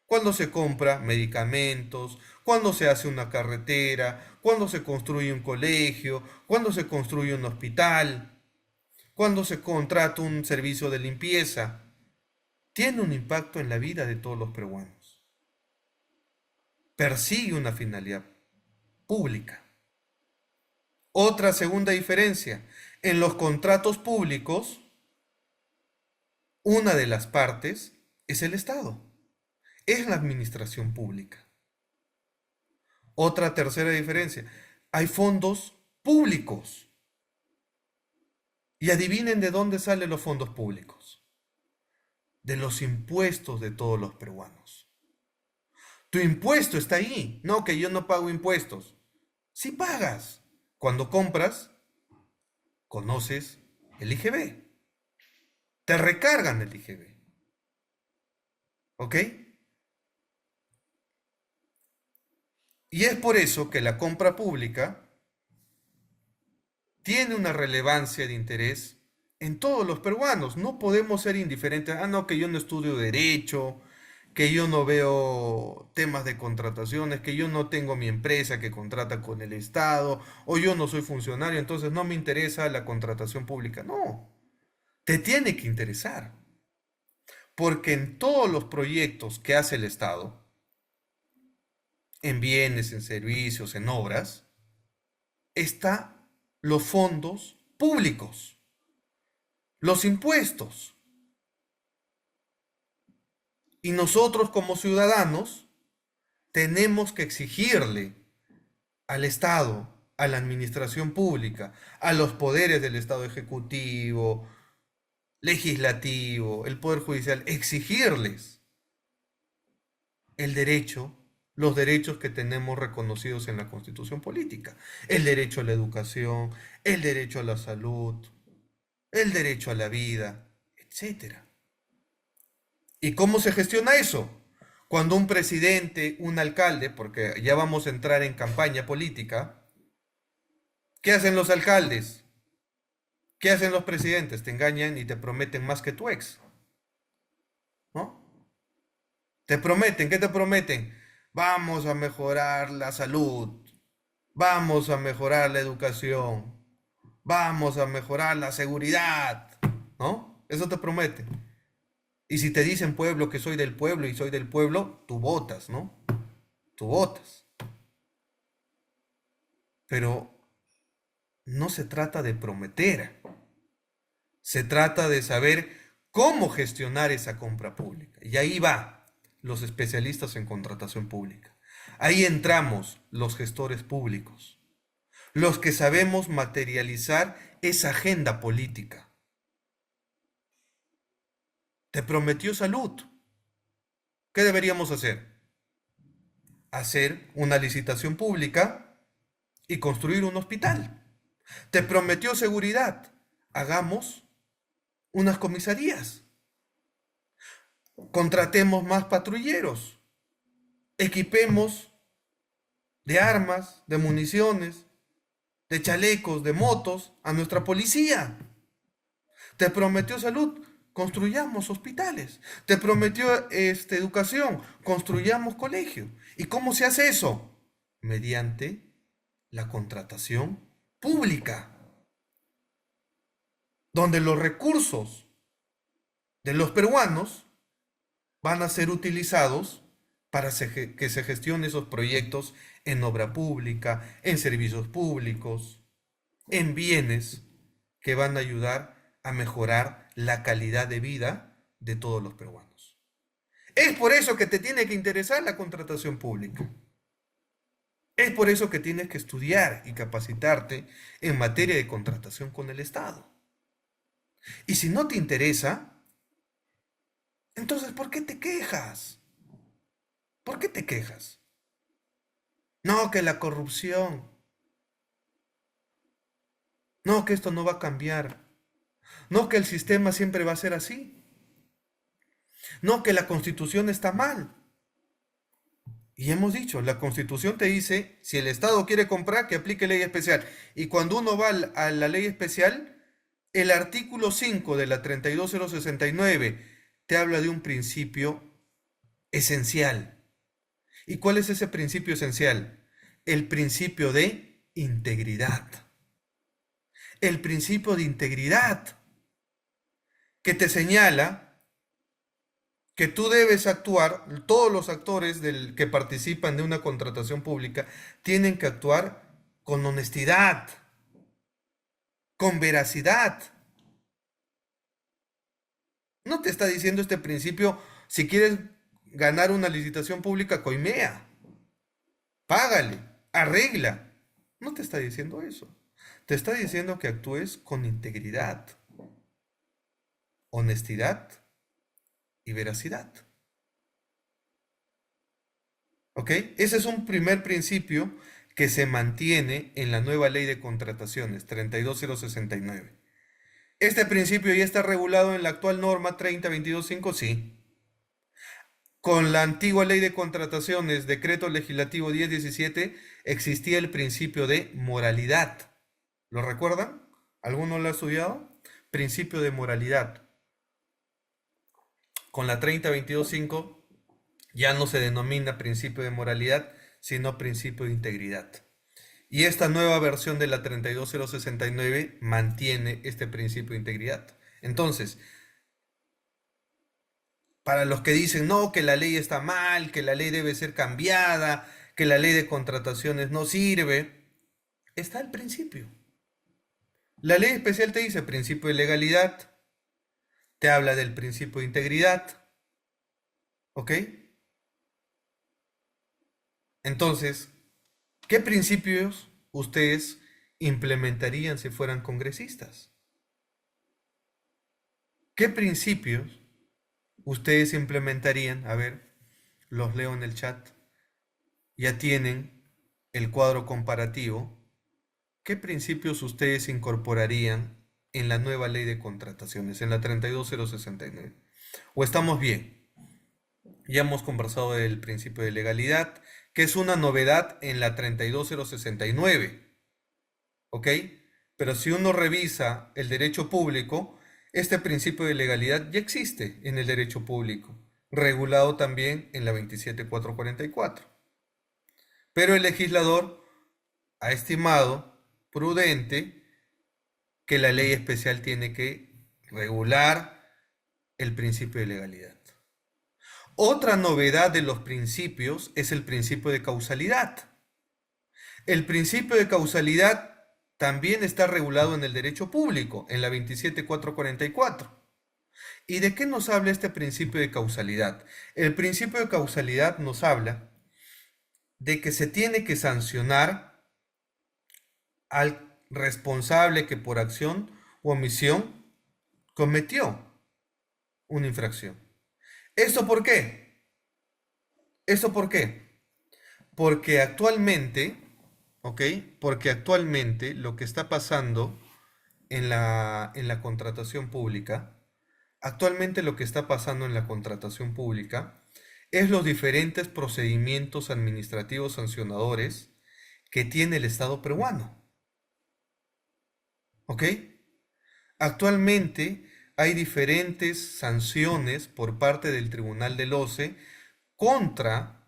Cuando se compra medicamentos, cuando se hace una carretera, cuando se construye un colegio, cuando se construye un hospital, cuando se contrata un servicio de limpieza, tiene un impacto en la vida de todos los peruanos. Persigue una finalidad pública. Otra segunda diferencia, en los contratos públicos, una de las partes es el Estado, es la administración pública. Otra tercera diferencia, hay fondos públicos. Y adivinen de dónde salen los fondos públicos. De los impuestos de todos los peruanos. Tu impuesto está ahí. No, que yo no pago impuestos. Sí pagas. Cuando compras, conoces el IGB. Te recargan el IGB. ¿Ok? Y es por eso que la compra pública tiene una relevancia de interés en todos los peruanos. No podemos ser indiferentes. Ah, no, que yo no estudio derecho, que yo no veo temas de contrataciones, que yo no tengo mi empresa que contrata con el Estado, o yo no soy funcionario, entonces no me interesa la contratación pública. No, te tiene que interesar, porque en todos los proyectos que hace el Estado, en bienes, en servicios, en obras, están los fondos públicos, los impuestos. Y nosotros como ciudadanos tenemos que exigirle al Estado, a la administración pública, a los poderes del Estado ejecutivo, legislativo, el Poder Judicial, exigirles el derecho, los derechos que tenemos reconocidos en la Constitución política. El derecho a la educación, el derecho a la salud, el derecho a la vida, etcétera. ¿Y cómo se gestiona eso? Cuando un presidente, un alcalde, porque ya vamos a entrar en campaña política, ¿qué hacen los alcaldes? ¿Qué hacen los presidentes? Te engañan y te prometen más que tu ex, ¿no? Te prometen, ¿qué te prometen? Vamos a mejorar la salud, vamos a mejorar la educación, vamos a mejorar la seguridad, ¿no? Eso te prometen. Y si te dicen pueblo que soy del pueblo y soy del pueblo, tú votas, ¿no? Tú votas. Pero no se trata de prometer, se trata de saber cómo gestionar esa compra pública. Y ahí va los especialistas en contratación pública. Ahí entramos los gestores públicos, los que sabemos materializar esa agenda política. Te prometió salud. ¿Qué deberíamos hacer? Hacer una licitación pública y construir un hospital. Te prometió seguridad. Hagamos unas comisarías. Contratemos más patrulleros. Equipemos de armas, de municiones, de chalecos, de motos a nuestra policía. Te prometió salud. Construyamos hospitales. Te prometió educación. Construyamos colegios. ¿Y cómo se hace eso? Mediante la contratación pública, donde los recursos de los peruanos van a ser utilizados para que se gestionen esos proyectos en obra pública, en servicios públicos, en bienes que van a ayudar a mejorar la calidad de vida de todos los peruanos. Es por eso que te tiene que interesar la contratación pública. Es por eso que tienes que estudiar y capacitarte en materia de contratación con el Estado. Y si no te interesa, entonces ¿por qué te quejas? ¿Por qué te quejas? No, que la corrupción. No, que esto no va a cambiar. No, que el sistema siempre va a ser así. No, que la Constitución está mal. Y hemos dicho, la Constitución te dice, si el Estado quiere comprar, que aplique ley especial. Y cuando uno va a la ley especial, el artículo 5 de la 32069 te habla de un principio esencial. ¿Y cuál es ese principio esencial? El principio de integridad. El principio de integridad que te señala que tú debes actuar, todos los actores que participan de una contratación pública tienen que actuar con honestidad, con veracidad. No te está diciendo este principio, si quieres ganar una licitación pública, coimea, págale, arregla. No te está diciendo eso. Te está diciendo que actúes con integridad, honestidad y veracidad. ¿Ok? Ese es un primer principio que se mantiene en la nueva ley de contrataciones 32069. ¿Este principio ya está regulado en la actual norma 30225? Sí. Con la antigua ley de contrataciones, decreto legislativo 1017, existía el principio de moralidad. ¿Lo recuerdan? ¿Alguno lo ha estudiado? Principio de moralidad. Con la 30225 ya no se denomina principio de moralidad, sino principio de integridad. Y esta nueva versión de la 32069 mantiene este principio de integridad. Entonces, para los que dicen, no, que la ley está mal, que la ley debe ser cambiada, que la ley de contrataciones no sirve, está el principio. La ley especial te dice principio de legalidad, te habla del principio de integridad, ¿ok? Entonces, ¿qué principios ustedes implementarían si fueran congresistas? ¿Qué principios ustedes implementarían? A ver, los leo en el chat. Ya tienen el cuadro comparativo. ¿Qué principios ustedes incorporarían en la nueva ley de contrataciones, en la 32069? ¿O estamos bien? Ya hemos conversado del principio de legalidad, que es una novedad en la 32069, ¿ok? Pero si uno revisa el derecho público, este principio de legalidad ya existe en el derecho público, regulado también en la 27444. Pero el legislador ha estimado prudente que la ley especial tiene que regular el principio de legalidad. Otra novedad de los principios es el principio de causalidad. El principio de causalidad también está regulado en el derecho público, en la 27444. ¿Y de qué nos habla este principio de causalidad? El principio de causalidad nos habla de que se tiene que sancionar al responsable que por acción u omisión cometió una infracción. ¿Esto por qué? ¿Esto por qué? Porque actualmente, ¿ok? Porque actualmente lo que está pasando en la contratación pública, actualmente lo que está pasando en la contratación pública es los diferentes procedimientos administrativos sancionadores que tiene el Estado peruano, ¿ok? Actualmente hay diferentes sanciones por parte del Tribunal del OCE contra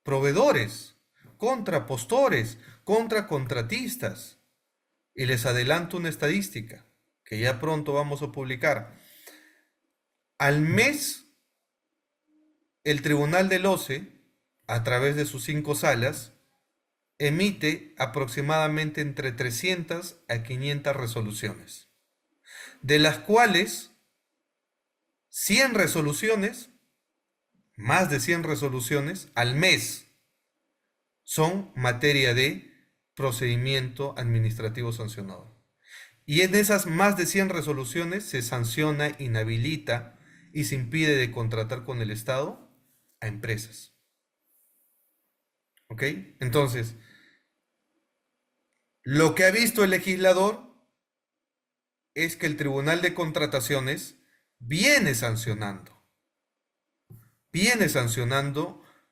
proveedores, contra postores, contra contratistas. Y les adelanto una estadística que ya pronto vamos a publicar. Al mes, el Tribunal del OCE, a través de sus 5 salas, emite aproximadamente entre 300 a 500 resoluciones, de las cuales 100 resoluciones, más de 100 resoluciones al mes, son materia de procedimiento administrativo sancionador. Y en esas más de 100 resoluciones se sanciona, inhabilita y se impide de contratar con el Estado a empresas. ¿Ok? Entonces, lo que ha visto el legislador es que el Tribunal de Contrataciones viene sancionando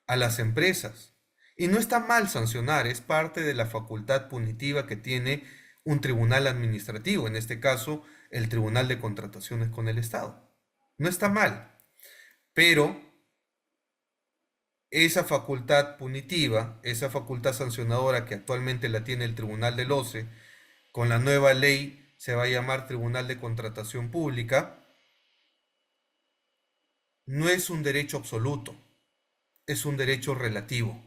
a las empresas. Y no está mal sancionar, es parte de la facultad punitiva que tiene un tribunal administrativo, en este caso el Tribunal de Contrataciones con el Estado. No está mal, pero esa facultad punitiva, esa facultad sancionadora que actualmente la tiene el Tribunal del OCE, con la nueva ley se va a llamar Tribunal de Contratación Pública, no es un derecho absoluto, es un derecho relativo.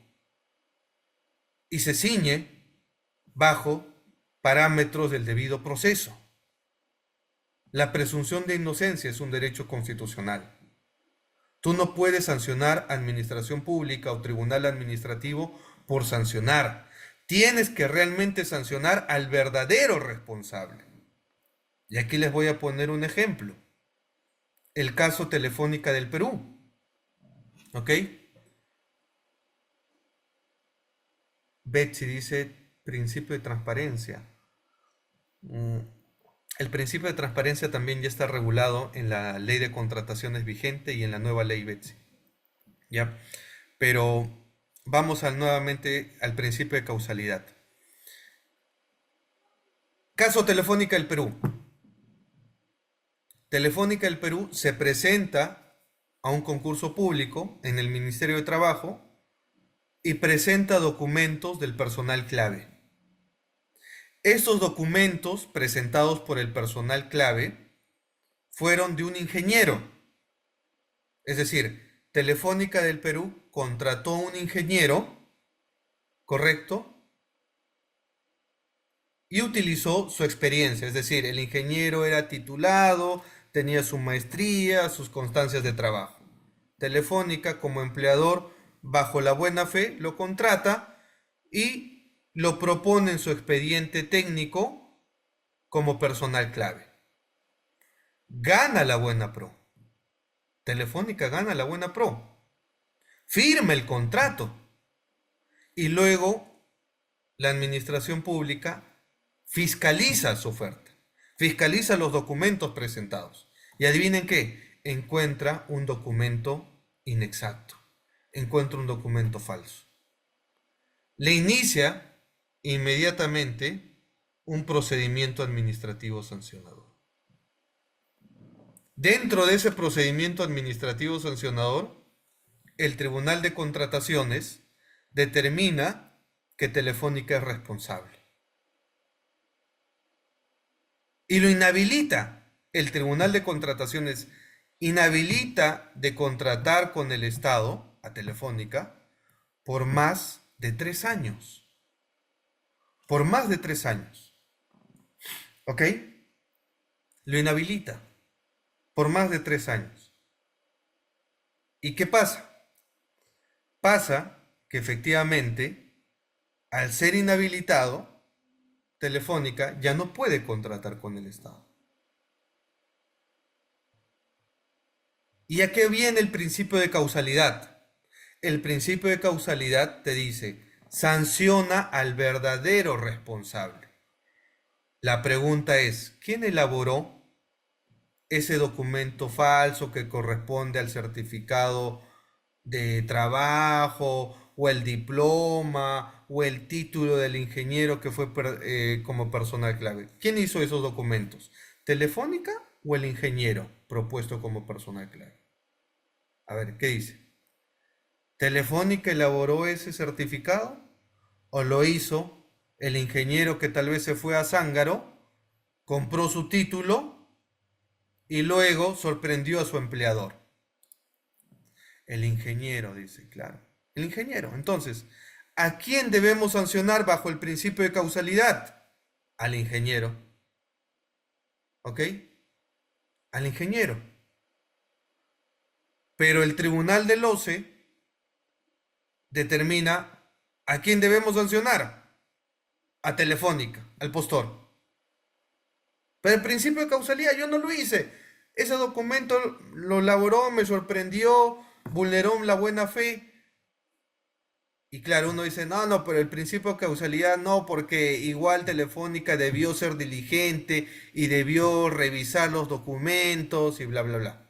Y se ciñe bajo parámetros del debido proceso. La presunción de inocencia es un derecho constitucional. Tú no puedes sancionar administración pública o tribunal administrativo por sancionar. Tienes que realmente sancionar al verdadero responsable. Y aquí les voy a poner un ejemplo. El caso Telefónica del Perú. ¿Ok? Betsy dice principio de transparencia. El principio de transparencia también ya está regulado en la ley de contrataciones vigente y en la nueva ley Betsy. ¿Ya? Pero vamos nuevamente al principio de causalidad. Caso Telefónica del Perú. Telefónica del Perú se presenta a un concurso público en el Ministerio de Trabajo y presenta documentos del personal clave. Estos documentos presentados por el personal clave fueron de un ingeniero. Es decir, Telefónica del Perú contrató a un ingeniero, ¿correcto? Y utilizó su experiencia. Es decir, el ingeniero era titulado, tenía su maestría, sus constancias de trabajo. Telefónica, como empleador, bajo la buena fe, lo contrata y lo propone en su expediente técnico como personal clave. Gana la buena pro. Telefónica gana la buena pro. Firma el contrato. Y luego la administración pública fiscaliza su oferta. Fiscaliza los documentos presentados. Y adivinen qué, encuentra un documento inexacto, encuentra un documento falso. Le inicia inmediatamente un procedimiento administrativo sancionador. Dentro de ese procedimiento administrativo sancionador, el Tribunal de Contrataciones determina que Telefónica es responsable y lo inhabilita. El Tribunal de Contrataciones inhabilita de contratar con el Estado a Telefónica por más de 3 años. Por más de 3 años. ¿Ok? Lo inhabilita por más de 3 años. ¿Y qué pasa? Pasa que efectivamente, al ser inhabilitado, Telefónica ya no puede contratar con el Estado. ¿Y a qué viene el principio de causalidad? El principio de causalidad te dice, sanciona al verdadero responsable. La pregunta es, ¿quién elaboró ese documento falso que corresponde al certificado de trabajo o el diploma o el título del ingeniero que fue como personal clave? ¿Quién hizo esos documentos? ¿Telefónica o el ingeniero propuesto como personal clave? A ver, ¿qué dice? ¿Telefónica elaboró ese certificado o lo hizo el ingeniero que tal vez se fue a Zángaro, compró su título y luego sorprendió a su empleador? El ingeniero, dice, claro. El ingeniero. Entonces, ¿a quién debemos sancionar bajo el principio de causalidad? Al ingeniero. ¿Ok? Al ingeniero. Pero el Tribunal del OCE determina a quién debemos sancionar. A Telefónica, al postor. Pero el principio de causalidad yo no lo hice. Ese documento lo elaboró, me sorprendió, vulneró la buena fe. Y claro, uno dice, no, no, pero el principio de causalidad no, porque igual Telefónica debió ser diligente y debió revisar los documentos y bla, bla, bla.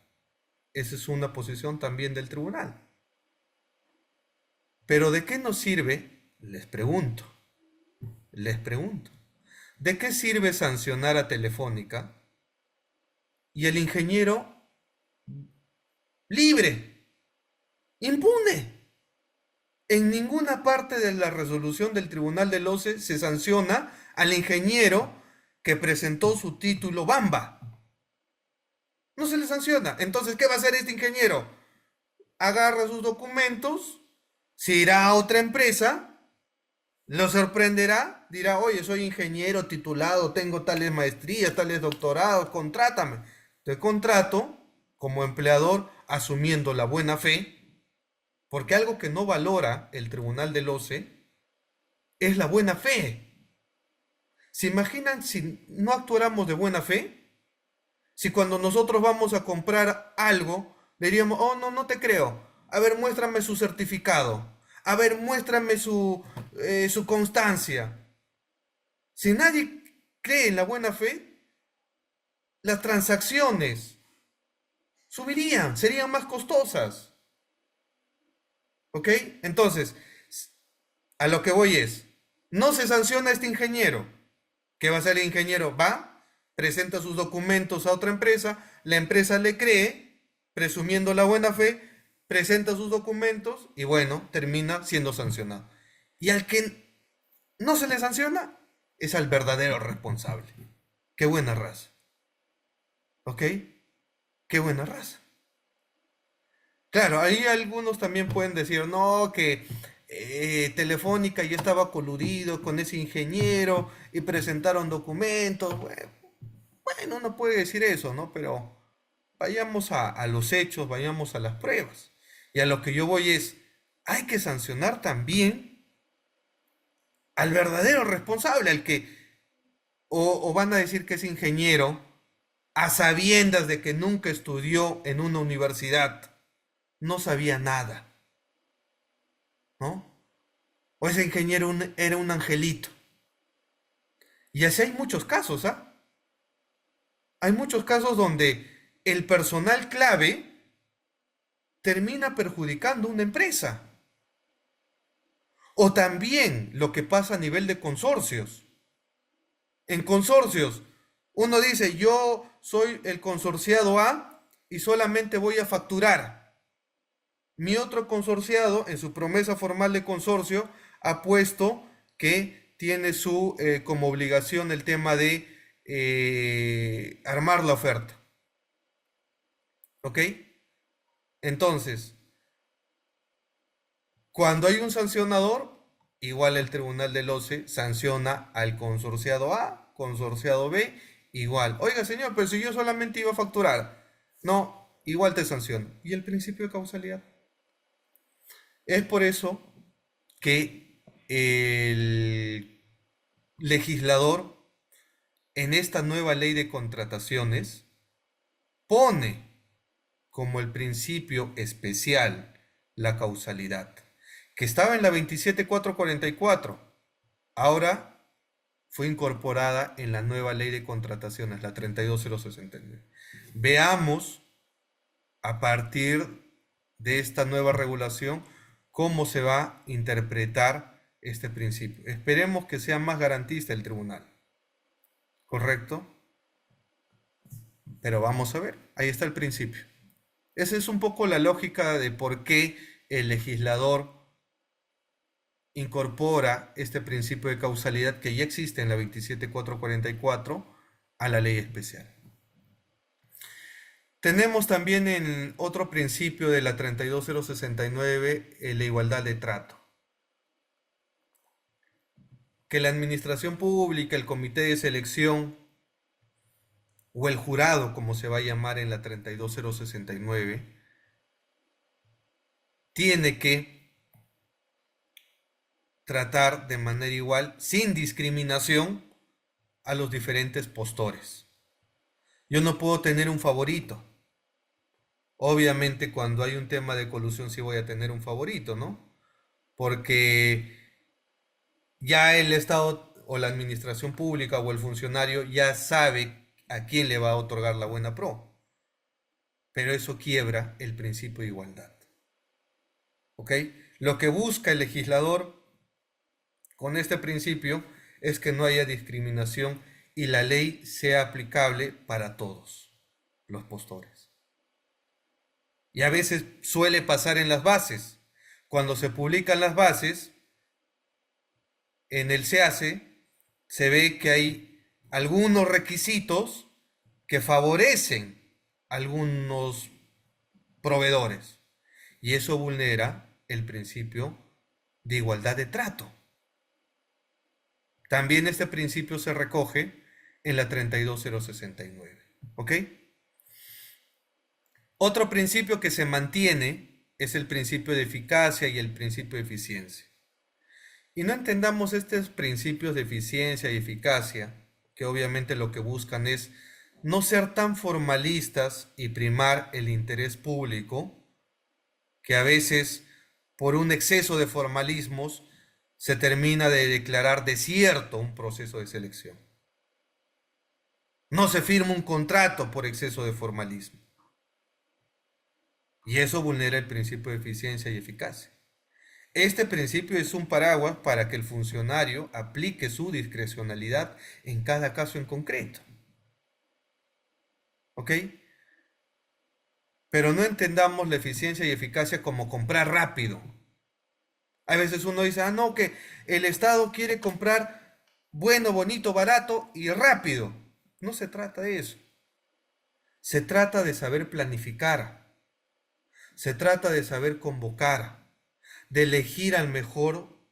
Esa es una posición también del tribunal. Pero ¿de qué nos sirve? Les pregunto, ¿de qué sirve sancionar a Telefónica y el ingeniero libre, impune? En ninguna parte de la resolución del Tribunal del OCE se sanciona al ingeniero que presentó su título Bamba. No se le sanciona. Entonces, ¿qué va a hacer este ingeniero? Agarra sus documentos, se irá a otra empresa, lo sorprenderá, dirá, oye, soy ingeniero titulado, tengo tales maestrías, tales doctorados, contrátame. Te contrato como empleador asumiendo la buena fe, porque algo que no valora el Tribunal del OCE es la buena fe. ¿Se imaginan si no actuáramos de buena fe? Si cuando nosotros vamos a comprar algo, diríamos, oh, no, no te creo. A ver, muéstrame su certificado. A ver, muéstrame su constancia. Si nadie cree en la buena fe, las transacciones subirían, serían más costosas. ¿Ok? Entonces, a lo que voy es, no se sanciona a este ingeniero. ¿Qué va a hacer el ingeniero? Va, presenta sus documentos a otra empresa, la empresa le cree, presumiendo la buena fe, presenta sus documentos y bueno, termina siendo sancionado. Y al que no se le sanciona es al verdadero responsable. Qué buena raza. ¿Ok? Qué buena raza. Claro, ahí algunos también pueden decir, no, que Telefónica ya estaba coludido con ese ingeniero y presentaron documentos. Bueno, uno puede decir eso, ¿no? Pero vayamos a los hechos, vayamos a las pruebas. Y a lo que yo voy es, hay que sancionar también al verdadero responsable, al que, o van a decir que es ingeniero, a sabiendas de que nunca estudió en una universidad, no sabía nada, ¿no? O ese ingeniero era un angelito. Y así hay muchos casos, ¿ah? Hay muchos casos donde el personal clave termina perjudicando una empresa. O también lo que pasa a nivel de consorcios. En consorcios, uno dice, yo soy el consorciado A y solamente voy a facturar. Mi otro consorciado, en su promesa formal de consorcio, ha puesto que tiene como obligación el tema de armar la oferta. ¿Ok? Entonces, cuando hay un sancionador, igual el Tribunal del OCE sanciona al consorciado A, consorciado B, igual. Oiga, señor, pero si yo solamente iba a facturar. No, igual te sanciono. ¿Y el principio de causalidad? Es por eso que el legislador en esta nueva ley de contrataciones pone como el principio especial la causalidad, que estaba en la 27444, ahora fue incorporada en la nueva ley de contrataciones, la 32069. Veamos a partir de esta nueva regulación cómo se va a interpretar este principio. Esperemos que sea más garantista el tribunal, ¿correcto? Pero vamos a ver, ahí está el principio. Esa es un poco la lógica de por qué el legislador incorpora este principio de causalidad que ya existe en la 27444 a la ley especial. Tenemos también en otro principio de la 32069 la igualdad de trato. Que la administración pública, el comité de selección o el jurado, como se va a llamar en la 32069, tiene que tratar de manera igual, sin discriminación, a los diferentes postores. Yo no puedo tener un favorito. Obviamente cuando hay un tema de colusión sí voy a tener un favorito, ¿no? Porque ya el Estado o la administración pública o el funcionario ya sabe a quién le va a otorgar la buena pro. Pero eso quiebra el principio de igualdad. ¿Ok? Lo que busca el legislador con este principio es que no haya discriminación y la ley sea aplicable para todos los postores. Y a veces suele pasar en las bases. Cuando se publican las bases, en el SEACE se ve que hay algunos requisitos que favorecen a algunos proveedores. Y eso vulnera el principio de igualdad de trato. También este principio se recoge en la 32069. ¿Ok? Otro principio que se mantiene es el principio de eficacia y el principio de eficiencia. Y no entendamos estos principios de eficiencia y eficacia, que obviamente lo que buscan es no ser tan formalistas y primar el interés público, que a veces por un exceso de formalismos se termina de declarar desierto un proceso de selección. No se firma un contrato por exceso de formalismo. Y eso vulnera el principio de eficiencia y eficacia. Este principio es un paraguas para que el funcionario aplique su discrecionalidad en cada caso en concreto. ¿Ok? Pero no entendamos la eficiencia y eficacia como comprar rápido. A veces uno dice, no, que el Estado quiere comprar bueno, bonito, barato y rápido. No se trata de eso. Se trata de saber planificar. Se trata de saber convocar, de elegir al mejor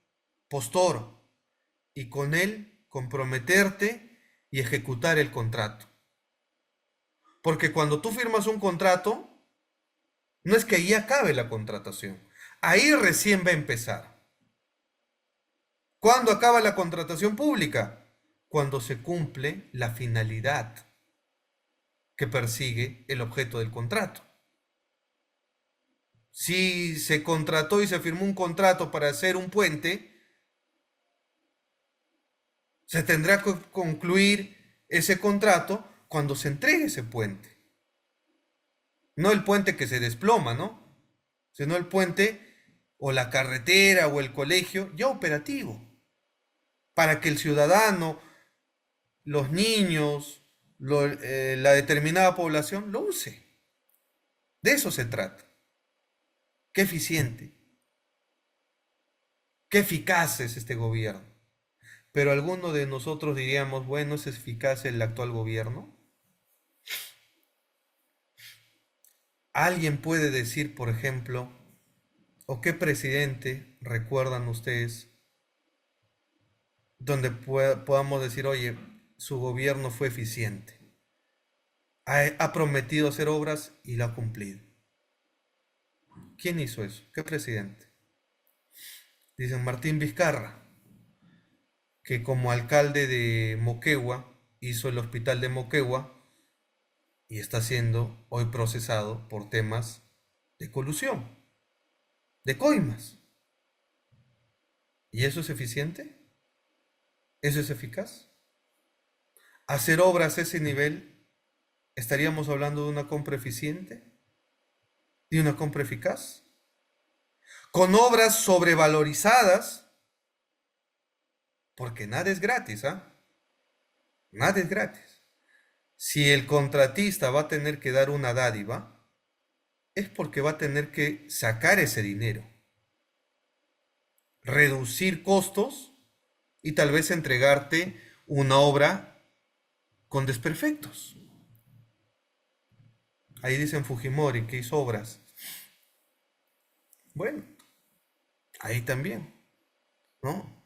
postor y con él comprometerte y ejecutar el contrato. Porque cuando tú firmas un contrato, no es que ahí acabe la contratación. Ahí recién va a empezar. ¿Cuándo acaba la contratación pública? Cuando se cumple la finalidad que persigue el objeto del contrato. Si se contrató y se firmó un contrato para hacer un puente, se tendrá que concluir ese contrato cuando se entregue ese puente. No el puente que se desploma, ¿no? sino el puente o la carretera o el colegio ya operativo, para que el ciudadano, los niños, la determinada población lo use. De eso se trata. Qué eficiente, qué eficaz es este gobierno. Pero alguno de nosotros diríamos, bueno, ¿es eficaz el actual gobierno? ¿Alguien puede decir, por ejemplo, o qué presidente recuerdan ustedes donde podamos decir, oye, su gobierno fue eficiente, ha prometido hacer obras y lo ha cumplido? ¿Quién hizo eso? ¿Qué presidente? Dicen Martín Vizcarra, que como alcalde de Moquegua hizo el hospital de Moquegua y está siendo hoy procesado por temas de colusión, de coimas. ¿Y eso es eficiente? ¿Eso es eficaz? ¿Hacer obras a ese nivel, estaríamos hablando de una compra eficiente? ¿De una compra eficaz? Con obras sobrevalorizadas, porque nada es gratis, ¿ah? Nada es gratis. Si el contratista va a tener que dar una dádiva, es porque va a tener que sacar ese dinero, reducir costos y tal vez entregarte una obra con desperfectos. Ahí dicen Fujimori que hizo obras. Bueno, ahí también, ¿no?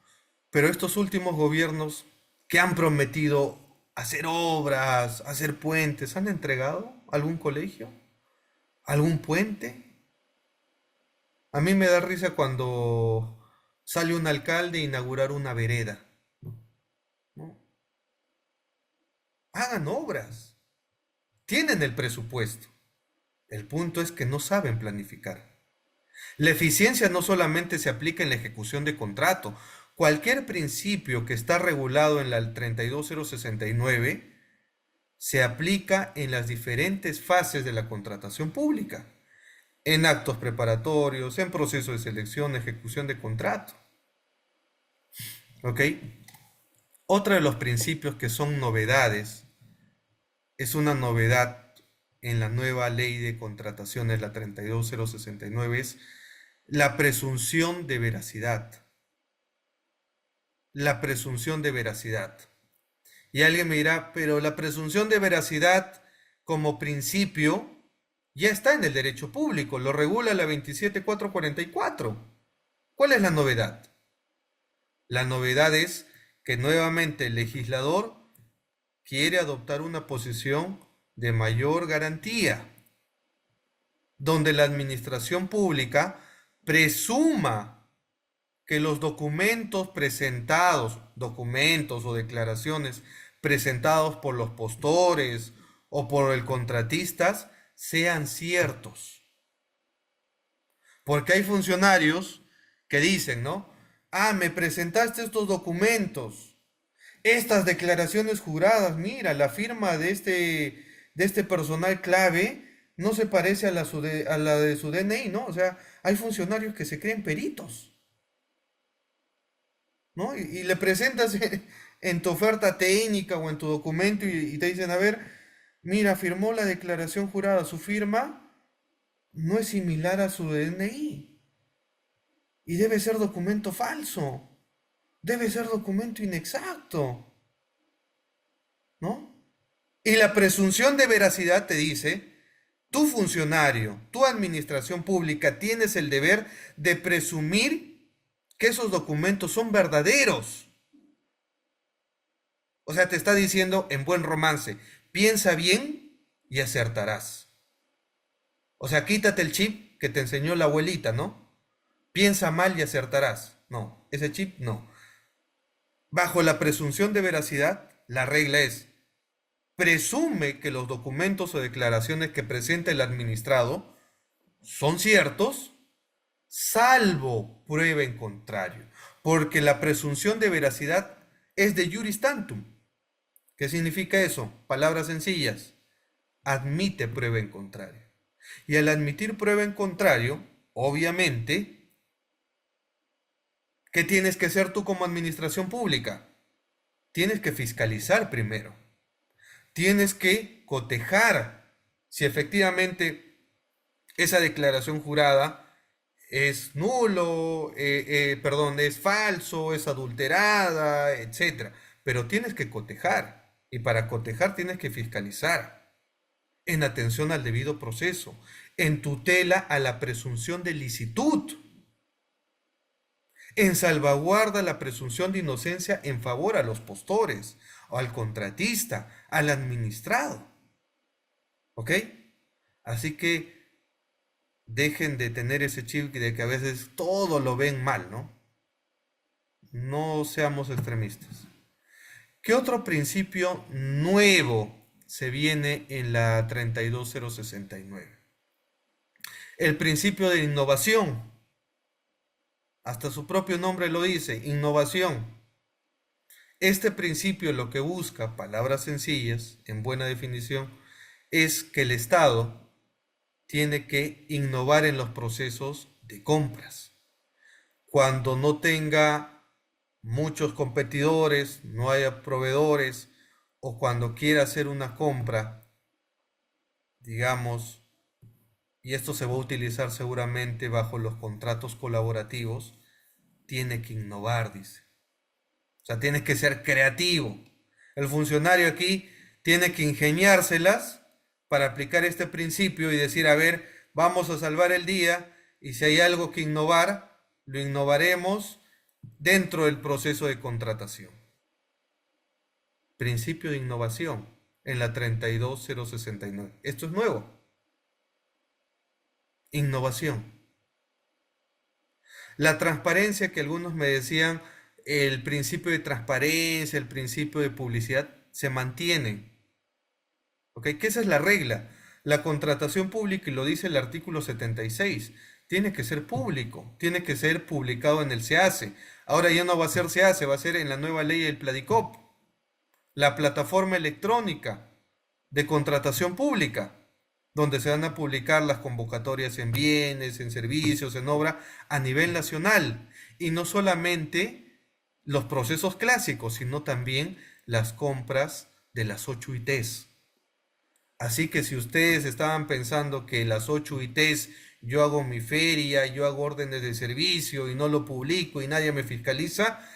Pero estos últimos gobiernos que han prometido hacer obras, hacer puentes, ¿han entregado algún colegio? ¿Algún puente? A mí me da risa cuando sale un alcalde a inaugurar una vereda, ¿no? Hagan obras, tienen el presupuesto. El punto es que no saben planificar. La eficiencia no solamente se aplica en la ejecución de contrato. Cualquier principio que está regulado en la 32069 se aplica en las diferentes fases de la contratación pública, en actos preparatorios, en proceso de selección, ejecución de contrato. ¿Ok? Otro de los principios que son novedades, es una novedad en la nueva ley de contrataciones, la 32069, es la presunción de veracidad. La presunción de veracidad. Y alguien me dirá, pero la presunción de veracidad como principio ya está en el derecho público, lo regula la 27444. ¿Cuál es la novedad? La novedad es que nuevamente el legislador quiere adoptar una posición de mayor garantía, donde la administración pública presuma que los documentos presentados, documentos o declaraciones presentados por los postores o por el contratistas sean ciertos. Porque hay funcionarios que dicen, ¿no? Ah, me presentaste estos documentos, estas declaraciones juradas, mira, la firma de este personal clave no se parece a la de su DNI, ¿no? O sea, hay funcionarios que se creen peritos, ¿no? Y le presentas en tu oferta técnica o en tu documento y te dicen, a ver, mira, firmó la declaración jurada, su firma no es similar a su DNI y debe ser documento falso, debe ser documento inexacto, ¿no? Y la presunción de veracidad te dice, tu funcionario, tu administración pública, tienes el deber de presumir que esos documentos son verdaderos. O sea, te está diciendo en buen romance, piensa bien y acertarás. O sea, quítate el chip que te enseñó la abuelita, ¿no? Piensa mal y acertarás. No, ese chip no. Bajo la presunción de veracidad, la regla es, presume que los documentos o declaraciones que presenta el administrado son ciertos, salvo prueba en contrario. Porque la presunción de veracidad es de juris tantum. ¿Qué significa eso? Palabras sencillas. Admite prueba en contrario. Y al admitir prueba en contrario, obviamente, ¿qué tienes que hacer tú como administración pública? Tienes que fiscalizar primero. Tienes que cotejar si efectivamente esa declaración jurada es nulo, perdón, es falso, es adulterada, etcétera. Pero tienes que cotejar. Y para cotejar tienes que fiscalizar en atención al debido proceso, en tutela a la presunción de licitud, en salvaguarda la presunción de inocencia en favor a los postores, o al contratista, al administrado. ¿Ok? Así que dejen de tener ese chip de que a veces todo lo ven mal, ¿no? No seamos extremistas. ¿Qué otro principio nuevo se viene en la 32069? El principio de innovación. Hasta su propio nombre lo dice, innovación. Este principio lo que busca, palabras sencillas, en buena definición, es que el Estado tiene que innovar en los procesos de compras. Cuando no tenga muchos competidores, no haya proveedores, o cuando quiera hacer una compra, digamos, y esto se va a utilizar seguramente bajo los contratos colaborativos, tiene que innovar, dice. O sea, tienes que ser creativo. El funcionario aquí tiene que ingeniárselas para aplicar este principio y decir, a ver, vamos a salvar el día y si hay algo que innovar, lo innovaremos dentro del proceso de contratación. Principio de innovación en la 32069. Esto es nuevo. Innovación. La transparencia que algunos me decían, el principio de transparencia, el principio de publicidad, se mantiene. ¿Ok? Que esa es la regla. La contratación pública, y lo dice el artículo 76, tiene que ser público, tiene que ser publicado en el SEACE. Ahora ya no va a ser SEACE, va a ser en la nueva ley del Pladicop, la plataforma electrónica de contratación pública, donde se van a publicar las convocatorias en bienes, en servicios, en obra a nivel nacional. Y no solamente los procesos clásicos, sino también las compras de las 8 ITs. Así que si ustedes estaban pensando que las 8 ITs, yo hago mi feria, yo hago órdenes de servicio y no lo publico y nadie me fiscaliza,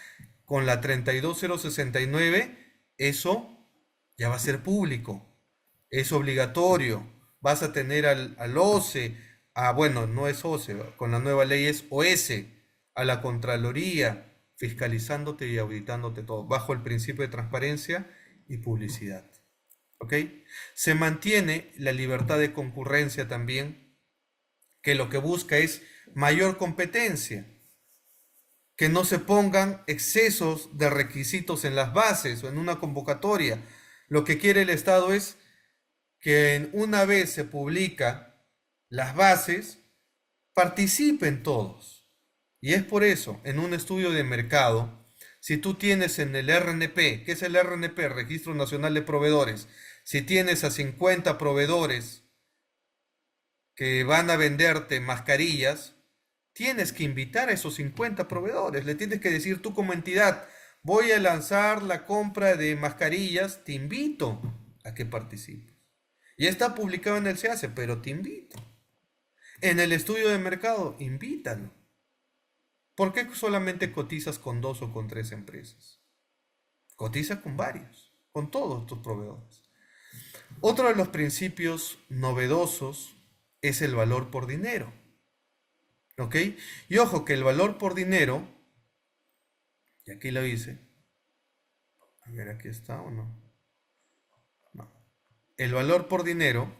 con la 32069 eso ya va a ser público, es obligatorio, vas a tener al OCE, bueno, no es OCE, con la nueva ley es OS, a la Contraloría, fiscalizándote y auditándote todo, bajo el principio de transparencia y publicidad. ¿Ok? Se mantiene la libertad de concurrencia también, que lo que busca es mayor competencia, que no se pongan excesos de requisitos en las bases o en una convocatoria. Lo que quiere el Estado es que una vez se publica las bases, participen todos. Y es por eso, en un estudio de mercado, si tú tienes en el RNP, ¿qué es el RNP? Registro Nacional de Proveedores, si tienes a 50 proveedores que van a venderte mascarillas, tienes que invitar a esos 50 proveedores. Le tienes que decir tú como entidad, voy a lanzar la compra de mascarillas, te invito a que participes. Ya está publicado en el SEACE, pero te invito. En el estudio de mercado, invítalo. ¿Por qué solamente cotizas con 2 o con 3 empresas? Cotiza con varios, con todos tus proveedores. Otro de los principios novedosos es el valor por dinero. ¿Ok? Y ojo que el valor por dinero, y aquí lo hice, a ver, aquí está o no. No. El valor por dinero,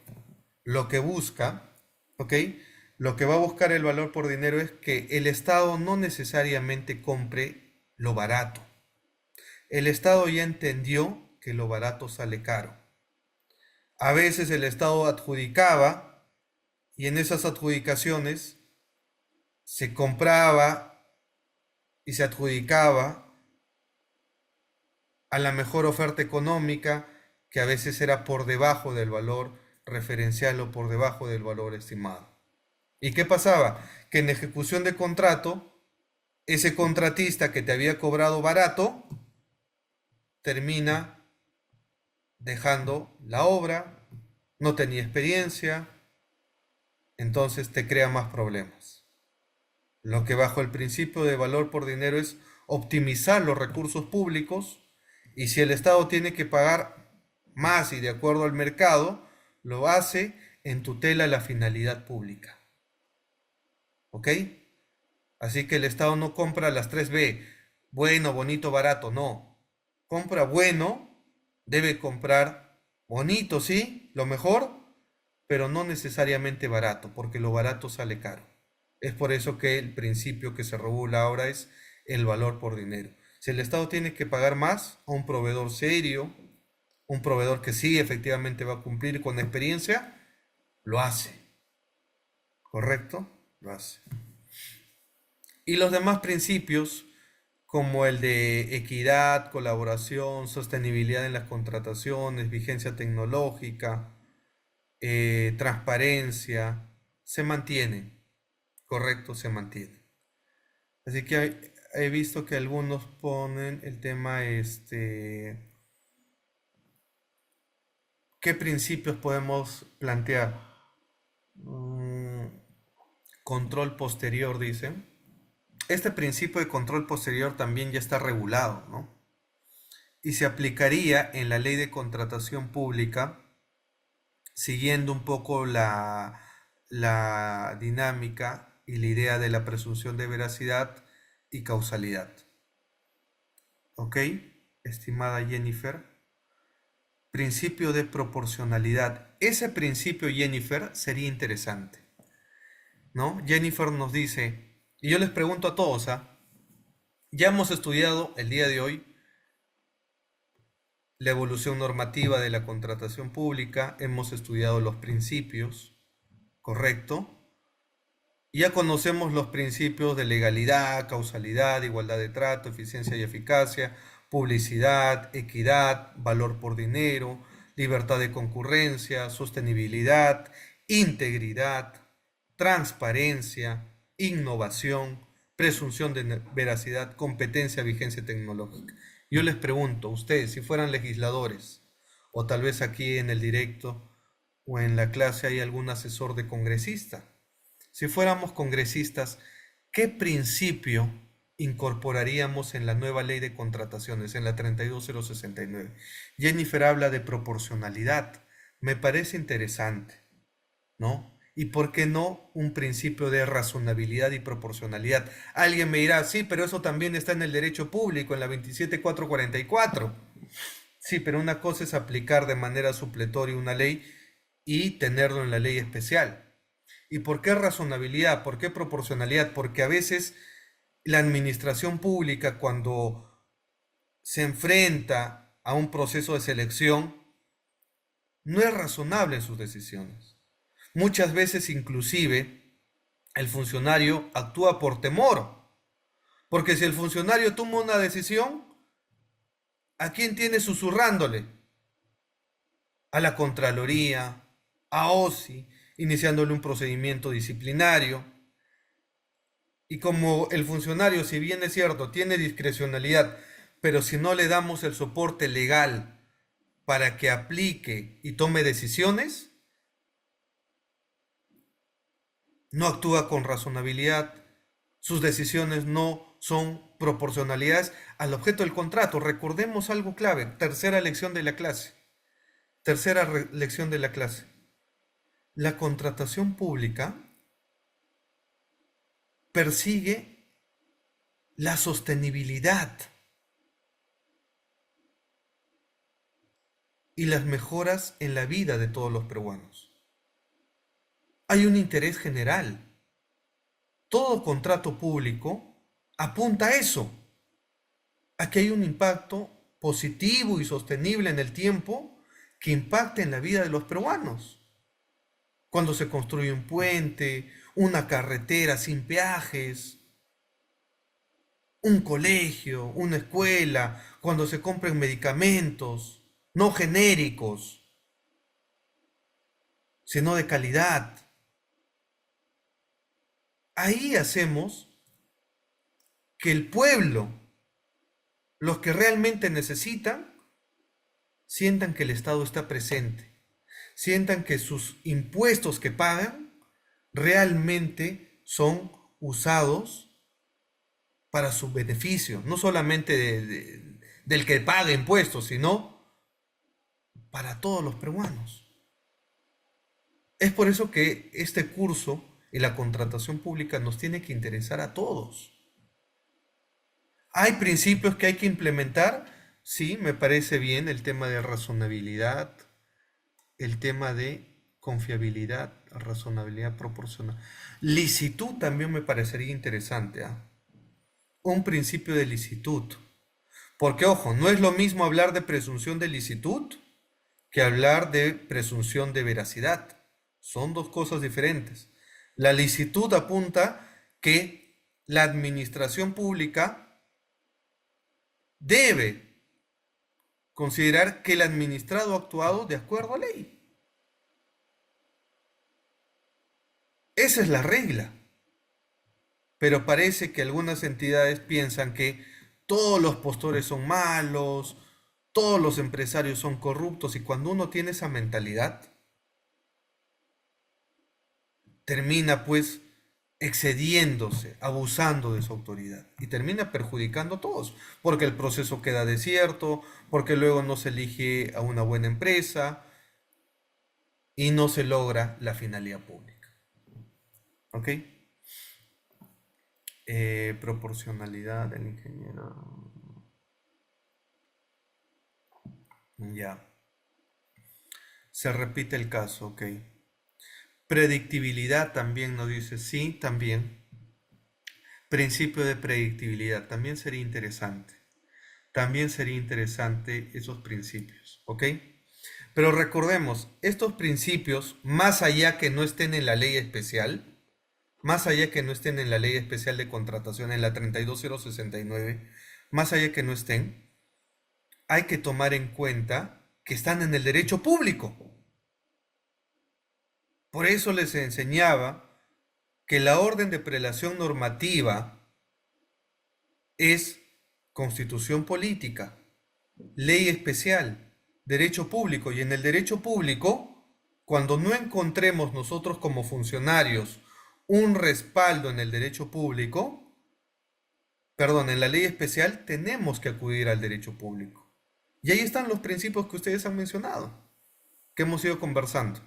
lo que busca, ¿ok? Lo que va a buscar el valor por dinero es que el Estado no necesariamente compre lo barato. El Estado ya entendió que lo barato sale caro. A veces el Estado adjudicaba y en esas adjudicaciones se compraba y se adjudicaba a la mejor oferta económica, que a veces era por debajo del valor referencial o por debajo del valor estimado. ¿Y qué pasaba? Que en ejecución de contrato, ese contratista que te había cobrado barato termina dejando la obra, no tenía experiencia, entonces te crea más problemas. Lo que bajo el principio de valor por dinero es optimizar los recursos públicos, y si el Estado tiene que pagar más y de acuerdo al mercado, lo hace en tutela a la finalidad pública. ¿Ok? Así que el Estado no compra las 3B, bueno, bonito, barato, no. Compra bueno, debe comprar bonito, sí, lo mejor, pero no necesariamente barato, porque lo barato sale caro. Es por eso que el principio que se regula ahora es el valor por dinero. Si el Estado tiene que pagar más a un proveedor serio, un proveedor que sí efectivamente va a cumplir con experiencia, lo hace. ¿Correcto? Lo hace. Y los demás principios, como el de equidad, colaboración, sostenibilidad en las contrataciones, vigencia tecnológica, transparencia, se mantienen, correcto, se mantienen. Así que he visto que algunos ponen el tema, ¿qué principios podemos plantear? Mm, Control posterior, dicen. Este principio de control posterior también ya está regulado, ¿no? Y se aplicaría en la ley de contratación pública, siguiendo un poco la dinámica y la idea de la presunción de veracidad y causalidad. ¿Ok? Estimada Jennifer. Principio de proporcionalidad. Ese principio, Jennifer, sería interesante, ¿no? Jennifer nos dice, y yo les pregunto a todos, ¿ah? Ya hemos estudiado el día de hoy la evolución normativa de la contratación pública, hemos estudiado los principios, ¿correcto? Ya conocemos los principios de legalidad, causalidad, igualdad de trato, eficiencia y eficacia, publicidad, equidad, valor por dinero, libertad de concurrencia, sostenibilidad, integridad, transparencia, innovación, presunción de veracidad, competencia, vigencia tecnológica. Yo les pregunto, ustedes, si fueran legisladores, o tal vez aquí en el directo o en la clase hay algún asesor de congresista, si fuéramos congresistas, ¿qué principio incorporaríamos en la nueva ley de contrataciones, en la 32069? Jennifer habla de proporcionalidad. Me parece interesante, ¿no? ¿Y por qué no un principio de razonabilidad y proporcionalidad? Alguien me dirá, sí, pero eso también está en el derecho público, en la 27444. Sí, pero una cosa es aplicar de manera supletoria una ley y tenerlo en la ley especial. ¿Y por qué razonabilidad? ¿Por qué proporcionalidad? Porque a veces la administración pública, cuando se enfrenta a un proceso de selección, no es razonable en sus decisiones. Muchas veces inclusive el funcionario actúa por temor, porque si el funcionario toma una decisión, ¿a quién tiene susurrándole? A la Contraloría, a OSI, iniciándole un procedimiento disciplinario. Y como el funcionario, si bien es cierto, tiene discrecionalidad, pero si no le damos el soporte legal para que aplique y tome decisiones, no actúa con razonabilidad, sus decisiones no son proporcionalidades al objeto del contrato. Recordemos algo clave, tercera lección de la clase. Lección de la clase. La contratación pública persigue la sostenibilidad y las mejoras en la vida de todos los peruanos. Hay un interés general. Todo contrato público apunta a eso, a que hay un impacto positivo y sostenible en el tiempo que impacte en la vida de los peruanos. Cuando se construye un puente, una carretera sin peajes, un colegio, una escuela, cuando se compren medicamentos, no genéricos, sino de calidad. ahí hacemos que el pueblo, los que realmente necesitan, sientan que el Estado está presente, sientan que sus impuestos que pagan realmente son usados para su beneficio, no solamente del que paga impuestos, sino para todos los peruanos. Es por eso que este curso y la contratación pública nos tiene que interesar a todos. ¿Hay principios que hay que implementar? Sí, me parece bien el tema de razonabilidad, el tema de confiabilidad, razonabilidad proporcional. Licitud también me parecería interesante, ¿ah? Un principio de licitud. Porque, ojo, no es lo mismo hablar de presunción de licitud que hablar de presunción de veracidad. Son dos cosas diferentes. La licitud apunta que la administración pública debe considerar que el administrado ha actuado de acuerdo a ley. Esa es la regla. Pero parece que algunas entidades piensan que todos los postores son malos, todos los empresarios son corruptos, y cuando uno tiene esa mentalidad, termina pues excediéndose, abusando de su autoridad y termina perjudicando a todos, porque el proceso queda desierto, porque luego no se elige a una buena empresa y no se logra la finalidad pública. ¿Ok? Proporcionalidad del ingeniero. Ya. Se repite el caso, ok. Predictibilidad también nos dice, sí, también. Principio de predictibilidad, también sería interesante. También sería interesante esos principios, ¿ok? Pero recordemos, estos principios, más allá que no estén en la ley especial, más allá que no estén en la ley especial de contratación, en la 32069, más allá que no estén, hay que tomar en cuenta que están en el derecho público. Por eso les enseñaba que la orden de prelación normativa es constitución política, ley especial, derecho público. Y en el derecho público, cuando no encontremos nosotros como funcionarios un respaldo en el derecho público, perdón, en la ley especial, tenemos que acudir al derecho público. Y ahí están los principios que ustedes han mencionado, que hemos ido conversando.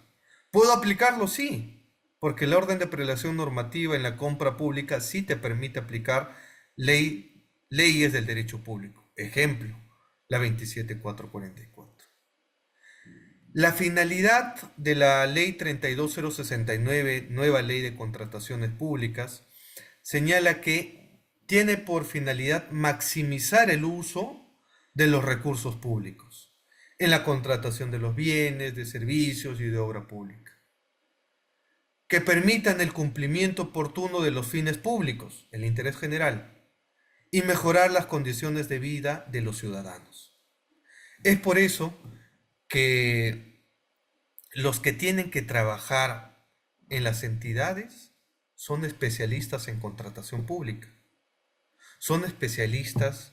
¿Puedo aplicarlo? Sí, porque la orden de prelación normativa en la compra pública sí te permite aplicar leyes del derecho público. Ejemplo, la 27444. La finalidad de la ley 32069, nueva ley de contrataciones públicas, señala que tiene por finalidad maximizar el uso de los recursos públicos en la contratación de los bienes, de servicios y de obra pública, que permitan el cumplimiento oportuno de los fines públicos, el interés general, y mejorar las condiciones de vida de los ciudadanos. Es por eso que los que tienen que trabajar en las entidades son especialistas en contratación pública, son especialistas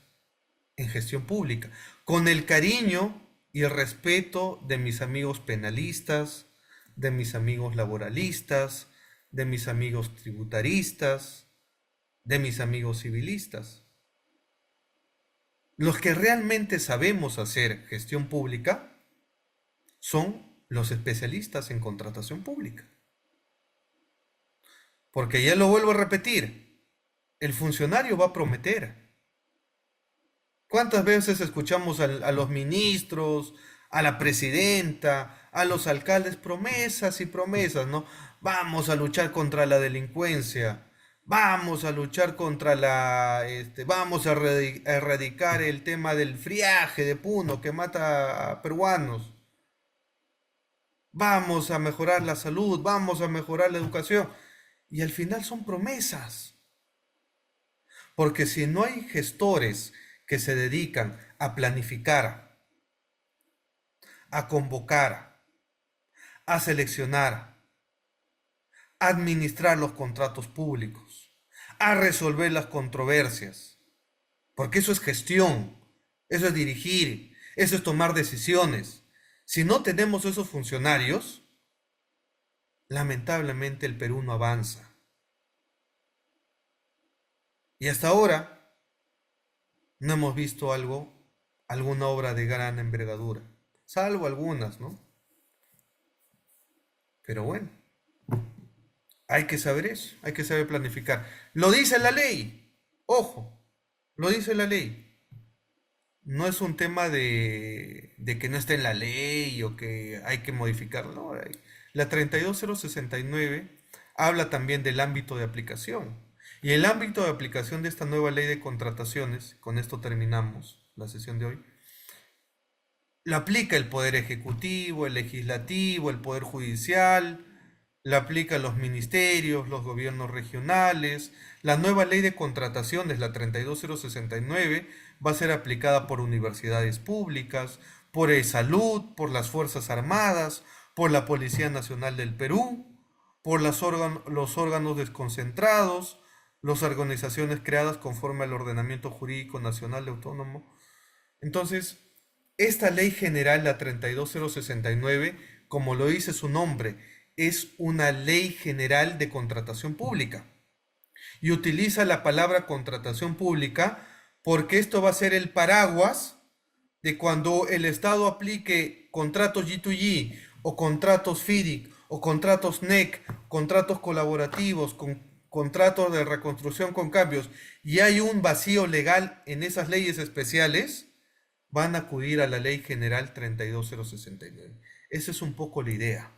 en gestión pública, con el cariño y el respeto de mis amigos penalistas, de mis amigos laboralistas, de mis amigos tributaristas, de mis amigos civilistas. Los que realmente sabemos hacer gestión pública son los especialistas en contratación pública. Porque ya lo vuelvo a repetir, el funcionario va a prometer. ¿Cuántas veces escuchamos a los ministros, a la presidenta, a los alcaldes, promesas y promesas, ¿no? Vamos a luchar contra la delincuencia, vamos a luchar contra vamos a erradicar el tema del friaje de Puno que mata a peruanos, vamos a mejorar la salud, vamos a mejorar la educación. Y al final son promesas. Porque si no hay gestores que se dedican a planificar, a convocar, a seleccionar, a administrar los contratos públicos, a resolver las controversias, porque eso es gestión, eso es dirigir, eso es tomar decisiones. Si no tenemos esos funcionarios, lamentablemente el Perú no avanza. Y hasta ahora no hemos visto alguna obra de gran envergadura, salvo algunas, ¿no? Pero bueno, hay que saber eso, hay que saber planificar. Lo dice la ley, ojo, lo dice la ley. No es un tema de que no esté en la ley o que hay que modificarlo. No, la 32069 habla también del ámbito de aplicación. Y el ámbito de aplicación de esta nueva ley de contrataciones, con esto terminamos la sesión de hoy, la aplica el Poder Ejecutivo, el Legislativo, el Poder Judicial, la aplica los ministerios, los gobiernos regionales. La nueva ley de contrataciones, la 32069, va a ser aplicada por universidades públicas, por salud, por las Fuerzas Armadas, por la Policía Nacional del Perú, por los órganos desconcentrados, las organizaciones creadas conforme al ordenamiento jurídico nacional y autónomo. Entonces, esta ley general, la 32069, como lo dice su nombre, es una ley general de contratación pública. Y utiliza la palabra contratación pública porque esto va a ser el paraguas de cuando el Estado aplique contratos G2G o contratos FIDIC o contratos NEC, contratos colaborativos, contratos de reconstrucción con cambios, y hay un vacío legal en esas leyes especiales, van a acudir a la Ley General 32069. Esa es un poco la idea.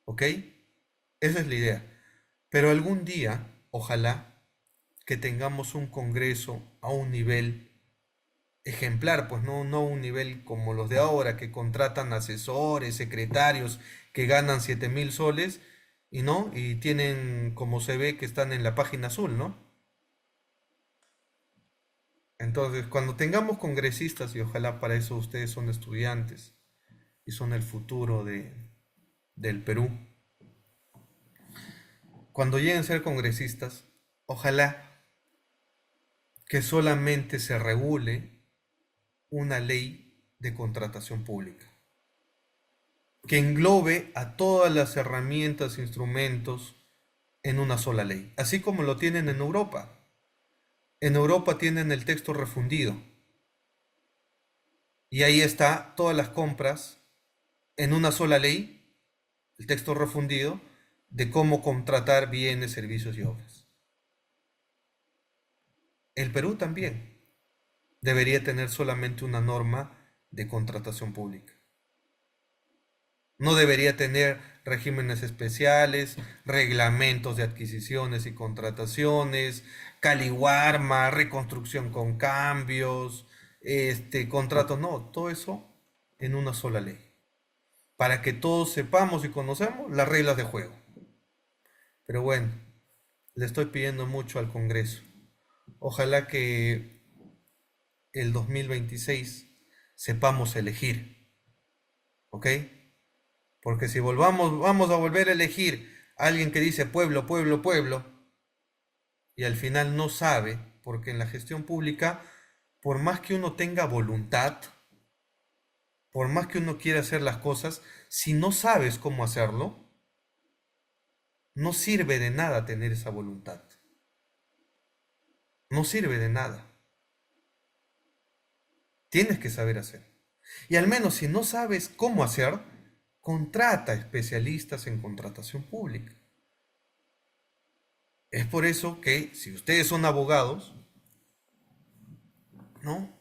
¿Ok? Esa es la idea. Pero algún día, ojalá, que tengamos un Congreso a un nivel ejemplar, pues no un nivel como los de ahora, que contratan asesores, secretarios, que ganan 7.000 soles y tienen, como se ve, que están en la página azul, ¿no? Entonces, cuando tengamos congresistas, y ojalá para eso ustedes son estudiantes y son el futuro del Perú, cuando lleguen a ser congresistas, ojalá que solamente se regule una ley de contratación pública, que englobe a todas las herramientas e instrumentos en una sola ley, así como lo tienen en Europa. En Europa tienen el texto refundido y ahí está todas las compras en una sola ley, el texto refundido de cómo contratar bienes, servicios y obras. El Perú también debería tener solamente una norma de contratación pública. No debería tener regímenes especiales, reglamentos de adquisiciones y contrataciones, caliwarma, reconstrucción con cambios, contratos, no, todo eso en una sola ley, para que todos sepamos y conocemos las reglas de juego. Pero bueno, le estoy pidiendo mucho al Congreso. Ojalá que el 2026 sepamos elegir, ¿ok? Porque si vamos a volver a elegir a alguien que dice pueblo, pueblo, pueblo, y al final no sabe, porque en la gestión pública, por más que uno tenga voluntad, por más que uno quiera hacer las cosas, si no sabes cómo hacerlo, no sirve de nada tener esa voluntad. No sirve de nada. Tienes que saber hacer. Y al menos si no sabes cómo hacer, contrata especialistas en contratación pública. Es por eso que si ustedes son abogados, ¿no?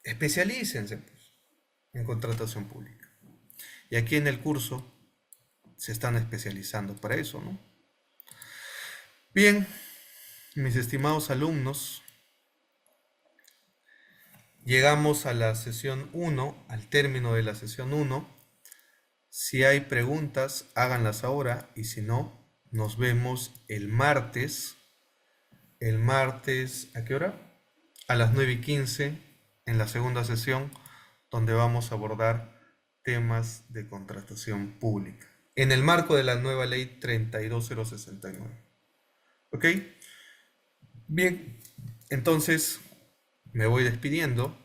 Especialícense pues, en contratación pública. Y aquí en el curso se están especializando para eso, ¿no? Bien, mis estimados alumnos, llegamos a la sesión 1, al término de la sesión 1. Si hay preguntas, háganlas ahora, y si no, nos vemos el martes. El martes, ¿a qué hora? A las 9:15 en la segunda sesión, donde vamos a abordar temas de contratación pública. en el marco de la nueva ley 32069. ¿Ok? Bien, entonces me voy despidiendo.